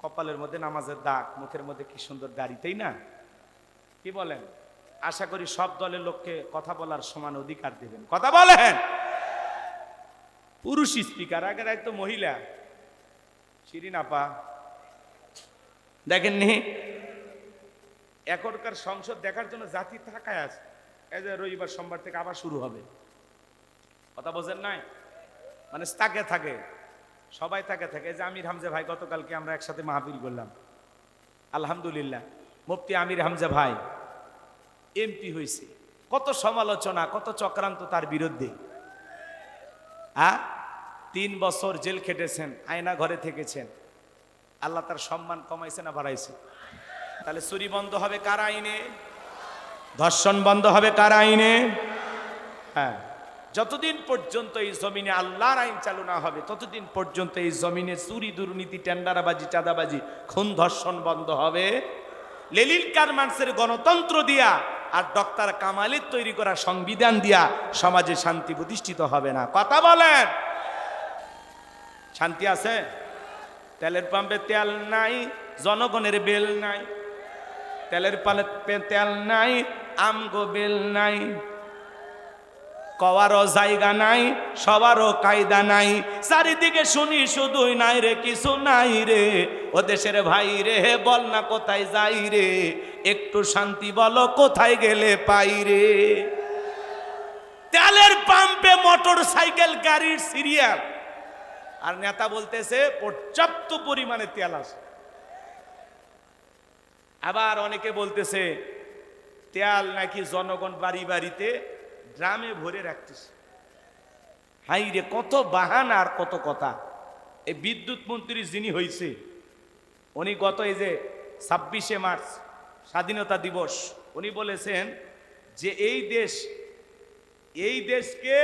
কপালের মধ্যে নামাজের দাগ, মুখের মধ্যে কি সুন্দর দাড়ি, তাই না? কি বলেন? আশা করি সব দলের লোককে কথা বলার সমান অধিকার দেবেন। কথা বলেন। পুরুষ স্পিকার, আগের এক তো মহিলা শিরিন আপা, দেখেননি? এখনকার সংসদ দেখার জন্য জাতি তাকায় আছে। এই যে রবিবার সোমবার থেকে আবার শুরু হবে, কথা বোঝেন নাই? মানে তাকে থাকে, সবাই তাকে থাকে। এই যে আমির হামজা ভাই, গতকালকে আমরা একসাথে মাহফিল করলাম, আলহামদুলিল্লাহ। মুফতি আমির হামজা ভাই এমপি হয়েছে, কত সমালোচনা, কত চক্রান্ত তার বিরুদ্ধে। 3 বছর জেল খেটেছেন, আয়না ঘরে থেকেছেন, আল্লাহ তার সম্মান কমাইছে না বাড়াইছে? তাহলে চুরি বন্ধ হবে কার আইনে? ধর্ষণ বন্ধ হবে কার আইনে? হ্যাঁ, যতদিন পর্যন্ত এই জমিনে আল্লাহর আইন চালু না হবে ততদিন পর্যন্ত এই জমিনে চুরি দুর্নীতি টেন্ডারবাজি চাঁদাবাজি খুন ধর্ষণ বন্ধ হবে। লেনিন গার্মেন্টসের গণতন্ত্র দিয়া আর ডক্টর কামালের তৈরি করা সংবিধান দিয়া সমাজে শান্তি প্রতিষ্ঠিত হবে না। কথা বলেন, শান্তি আছে? তেলের পাম্পে তেল নাই, জনগণের বেল নাই। তেলের পাম্পে তেল নাই, আমগো বেল নাই। কওয়ারও জায়গা নাই, সবারও কায়দা নাই। চারিদিকে শুনি শুধুই নাই রে, কিছু নাই রে। ও দেশের ভাই রে, বল না কোথায় যাই রে, একটু শান্তি বলো কোথায় গেলে পাই রে। তেলের পাম্পে মোটর সাইকেল গাড়ির সিরিয়াল, আর নেতা বলতেছে পর্যাপ্ত পরিমাণে তেল আছে। আবার অনেকে বলতেছে তেল নাকি জনগণ বাড়ি বাড়িতে ড্রামে ভরে রাখতেছে। হাই রে, কত বাহানা আর কত কথা। এই বিদ্যুৎ মন্ত্রী যিনি হয়েছে, উনি গত এই যে 26শে মার্চ স্বাধীনতা দিবস, উনি বলেছেন যে এই দেশকে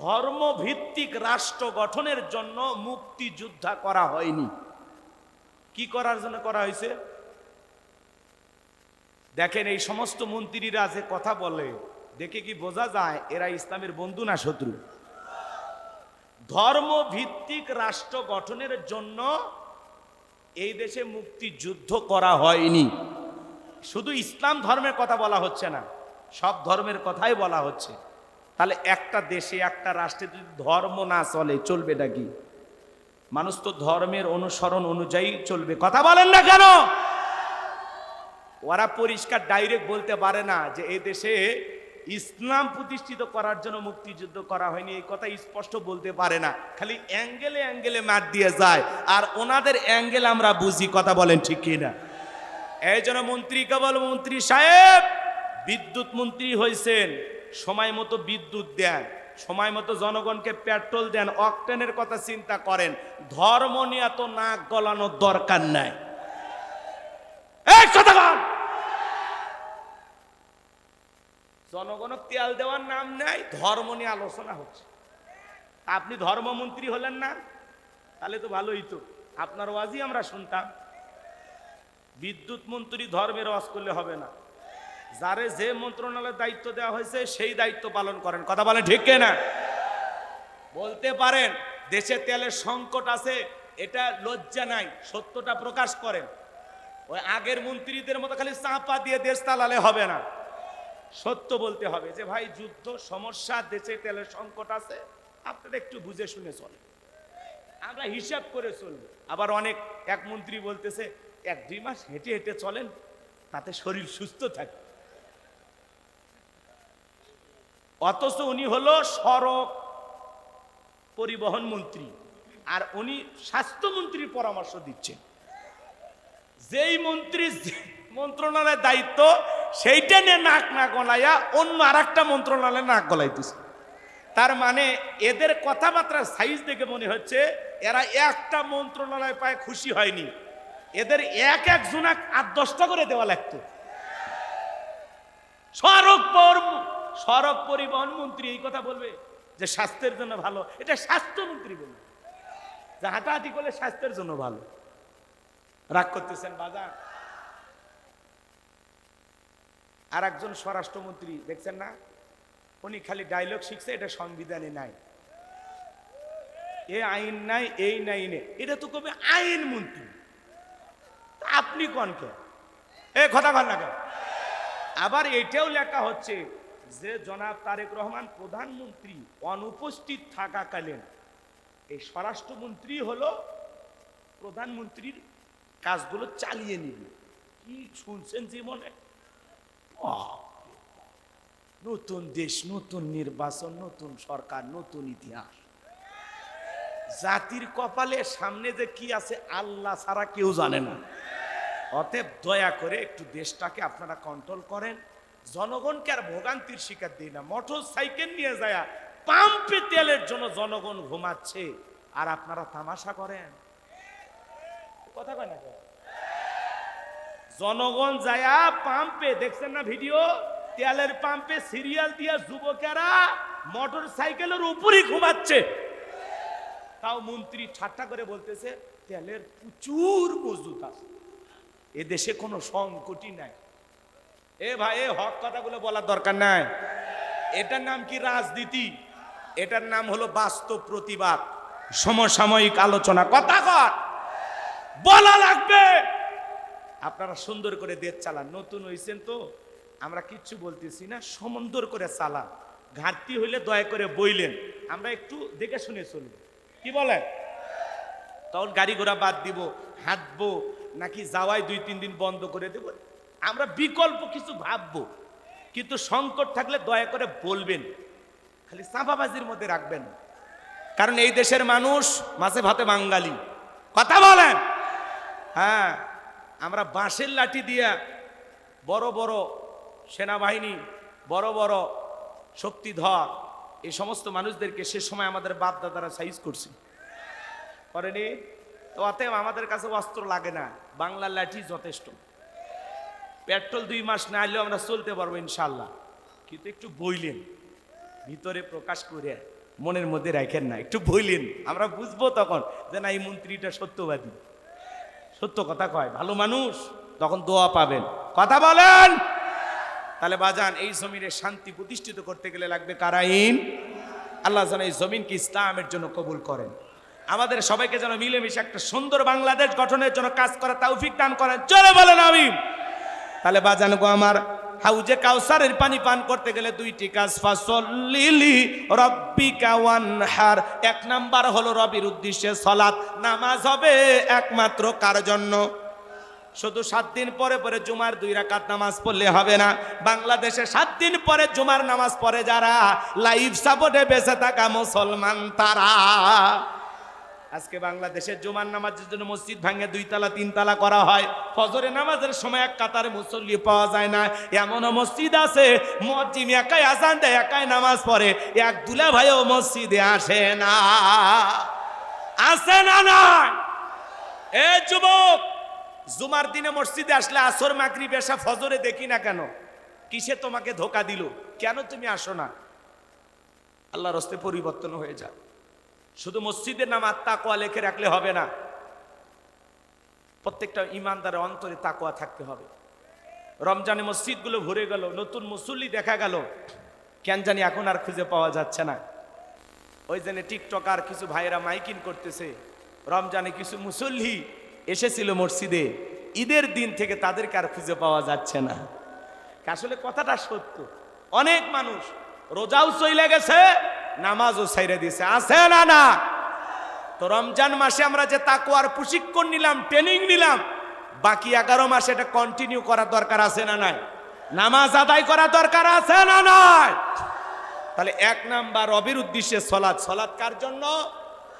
ধর্মভিত্তিক রাষ্ট্র গঠনের জন্য মুক্তিযুদ্ধ করা হয়নি। কি করার জন্য করা হয়েছে? দেখেন, এই সমস্ত মন্ত্রীরা যে কথা বলে দেখে কি বোঝা যায় এরা ইসলামের বন্ধু না শত্রু? ধর্মভিত্তিক রাষ্ট্র গঠনের জন্য এই দেশে মুক্তিযুদ্ধ করা হয়নি। শুধু ইসলাম ধর্মের কথা বলা হচ্ছে না, সব ধর্মের কথাই বলা হচ্ছে। তাহলে একটা দেশে একটা রাষ্ট্রে যদি ধর্ম না চলে, চলবেটা কি? মানুষ তো ধর্মের অনুসরণ অনুযায়ী চলবে। কথা বলেন না কেন? ওরা পরিষ্কার ডাইরেক্ট বলতে পারে না যে এই দেশে ইসলাম প্রতিষ্ঠিত করার জন্য মুক্তিযুদ্ধ করা হয়নি, এই কথা স্পষ্ট বলতে পারে না। খালি অ্যাঙ্গেলে অ্যাঙ্গেলে মার দিয়ে যায়, আর ওনাদের অ্যাঙ্গেল আমরা বুঝি। কথা বলেন ঠিক কিনা? এই জন্য মন্ত্রী কেবল মন্ত্রী সাহেব, বিদ্যুৎ মন্ত্রী হয়েছেন, সময় মতো বিদ্যুৎ দেন, সময় মতো জনগণকে পেট্রোল দেন, অকটেনের কথা চিন্তা করেন। ধর্ম নিয়ে তো নাক গলানোর দরকার নাই। জনগণ তেল দেওয়ার নাম নাই, ধর্ম নিয়ে আলোচনা হচ্ছে। আপনি ধর্মমন্ত্রী হলেন না, তাহলে তো ভালোই তো, আপনার ওয়াজই আমরা শুনতাম। বিদ্যুৎ মন্ত্রী ধর্মের ওয়াজ করলে হবে না। যারে যে মন্ত্রণালয়ের দায়িত্ব দেওয়া হয়েছে সেই দায়িত্ব পালন করেন। কথা বলেন ঠিক না? বলতে পারেন দেশে তেলের সংকট আছে, এটা লজ্জা নাই, সত্যটা প্রকাশ করেন। ওই আগের মন্ত্রীদের মতো খালি চাপা দিয়ে দেশ চালালে হবে না, সত্য বলতে হবে যে ভাই যুদ্ধ সমস্যা, দেশে তেলের সংকট আছে, আপনারা একটু বুঝে শুনে চলে, আমরা হিসাব করে চলবো। আবার এক মন্ত্রী বলতেছে 1-2 মাস হেঁটে হেঁটে চলেন, তাতে শরীর সুস্থ থাকে। অথচ উনি হলো সড়ক পরিবহন মন্ত্রী, আর উনি স্বাস্থ্যমন্ত্রীর পরামর্শ দিচ্ছেন। যেই মন্ত্রী মন্ত্রণালয়ের দায়িত্ব সেইটা নিয়ে নাক না গলাইয়া অন্য আর একটা মন্ত্রণালয়ে নাক গলাইতেছে। তার মানে এদের কথাবার্তার সাইজ দেখে মনে হচ্ছে এরা একটা মন্ত্রণালয় পায় খুশি হয়নি, এদের একজনা 8-10টা করে দেওয়া লাগতো। সড়ক পরিবহন মন্ত্রী এই কথা বলবে যে স্বাস্থ্যের জন্য ভালো, এটা স্বাস্থ্যমন্ত্রী বলবে যে হাঁটাহাঁটি করলে স্বাস্থ্যের জন্য ভালো। রাগ করতেছেন বাজার? আর একজন স্বরাষ্ট্রমন্ত্রী দেখছেন না, উনি খালি ডায়লগ শিখছে, এটা সংবিধানে নাই, এ আইন নাই, এই নাই, এটা তো কবে আইন মন্ত্রী। আপনি কোন কে এ কথা বল না কেন? আবার এটাও লেখা হচ্ছে যে জনাব তারেক রহমান প্রধানমন্ত্রী অনুপস্থিত থাকাকালীন এই স্বরাষ্ট্রমন্ত্রী হলো প্রধানমন্ত্রীর কাজগুলো চালিয়ে নিবে। কি শুনছেন জীবনে? নতুন দেশ, নতুন নির্বাচন, নতুন সরকার, নতুন ইতিহাস। জাতির কপালে সামনে যে কি আছে আল্লাহ ছাড়া কেউ জানে না। অতএব দয়া করে একটু দেশটাকে আপনারা কন্ট্রোল করেন, জনগণকে আর ভোগান্তির শিকার দিই না। মোটর সাইকেল নিয়ে যায় পাম্পে তেলের জন্য জনগণ ঘুমাচ্ছে, আর আপনারা তামাশা করেন। কথা কয় না? জনগণ যায়া পাম্পে দেখছেন না ভিডিও, তেলের পাম্পে সিরিয়াল দিয়া যুবকেরা মোটর সাইকেলের উপরই ঘুমাচ্ছে। তাও মন্ত্রী ঠাট্টা করে বলতেছে তেলের প্রচুর মজুদ আছে, এ দেশে কোনো সংকটই নাই। এ ভাই, এ হক কথাগুলো বলার দরকার নাই। এটার নাম কি রাজনীতি? এটার নাম হলো বাস্তব প্রতিবাদ, সমসাময়িক আলোচনা। কথা কর বলা লাগবে। আপনারা সুন্দর করে দেশ চালান, নতুন হইছেন তো আমরা কিচ্ছু বলতেছি না, সুন্দর করে চালান। ঘাটতি হইলে দয়া করে বইলেন, আমরা একটু দেখে শুনে চলবো। কি বলেন? তখন গাড়ি ঘোড়া বাদ দিব, হাঁটবো নাকি যাওয়াই 2-3 দিন বন্ধ করে দেব, আমরা বিকল্প কিছু ভাববো। কিন্তু সংকট থাকলে দয়া করে বলবেন, খালি চাপাবাজির মধ্যে রাখবেন। কারণ এই দেশের মানুষ মাছে ভাতে বাঙালি। কথা বলেন? হ্যাঁ, আমরা বাঁশের লাঠি দিয়া বড় বড় সেনাবাহিনী, বড় বড় শক্তিধর এই সমস্ত মানুষদেরকে সে সময় আমাদের বাপ দাদারা সাইজ করছে, করেনি? তো অতএব আমাদের কাছে অস্ত্র লাগে না, বাংলার লাঠি যথেষ্ট। পেট্রোল 2 মাস না এলেও আমরা চলতে পারবো ইনশাল্লাহ। কিন্তু একটু বইলেন, ভিতরে প্রকাশ করে মনের মধ্যে রাখেন না, একটু বইলেন, আমরা বুঝবো তখন যে না এই মন্ত্রীটা সত্যবাদী, সত্য কথা কয়, ভালো মানুষ, তখন দোয়া পাবেন। কথা বলেন? তাহলে বাজান, এই জমিনের শান্তি প্রতিষ্ঠিত করতে গেলে লাগবে কার আইন? আল্লাহ যেন এই জমিনকে ইসলামের জন্য কবুল করেন, আমাদের সবাইকে যেন মিলেমিশে একটা সুন্দর বাংলাদেশ গঠনের জন্য কাজ করা তৌফিক দান করেন। চলে বলেন আমিন। তাহলে বাজান গো আমার, হাউজে কাউসারের পানি পান করতে গেলে 2টি কাজ। ফাসল্লিলি রব্বিকা ওয়ানহার, 1 নাম্বার হলো রবির উদ্দেশ্যে সালাত, নামাজ হবে একমাত্র কার জন্য? শুধু 7 দিন পরে পরে জুমার 2 রাকাত নামাজ পড়লে হবে না। বাংলাদেশে 7 দিন পরে জুমার নামাজ পড়ে যারা, লাইফ সাপোর্টে বেঁচে থাকা মুসলমান তারা। আজকে বাংলাদেশের জুমার নামাজের জন্য মসজিদ ভাঙে 2 তালা 3 তালা করা হয়। ফজরে নামাজের সময় এক কাতারে মুসল্লি পাওয়া যায় না। এমনও মসজিদ আছে মুয়াজ্জিন একাই আজান দেয়, একাই নামাজ পড়ে, এক দুলা ভাইও মসজিদে আসে না। আসে না? না। এ যুবক, জুমার দিনে মসজিদে আসলে আসর মাগরিব এশা ফজরে দেখি না কেন? কিসে তোমাকে ধোকা দিল? কেন তুমি আসো না? আল্লাহর রাস্তে পরিবর্তন হয়ে যায়। শুধু মসজিদের নাম আর তাকওয়া লিখে রাখলে হবে না, প্রত্যেকটা ইমানদারের অন্তরে তাকওয়া থাকতে হবে। রমজানে মসজিদগুলো ভরে গেল, নতুন মুসল্লি দেখা গেল, কেন জানি এখন আর খুঁজে পাওয়া যাচ্ছে না। ওই জন্য টিকটকার কিছু ভাইয়েরা মাইকিং করতেছে, রমজানে কিছু মুসল্লি এসেছিল মসজিদে, ঈদের দিন থেকে তাদেরকে আর খুঁজে পাওয়া যাচ্ছে না। আসলে কথাটা সত্য, অনেক মানুষ রোজাও চলে গেছে, নামাজও ছাইরে দিয়েছে। আছে না? না। তো রমজান মাসে আমরা যে তাকওয়ার প্রশিক্ষণ নিলাম, ট্রেনিং নিলাম, বাকি 11 মাসে এটা কন্টিনিউ করার দরকার আছে না নাই? নামাজ আদায় করা দরকার আছে না নাই? তাহলে 1 নাম্বার রবির উদ্দেশ্যে সালাত। সালাত কার জন্য?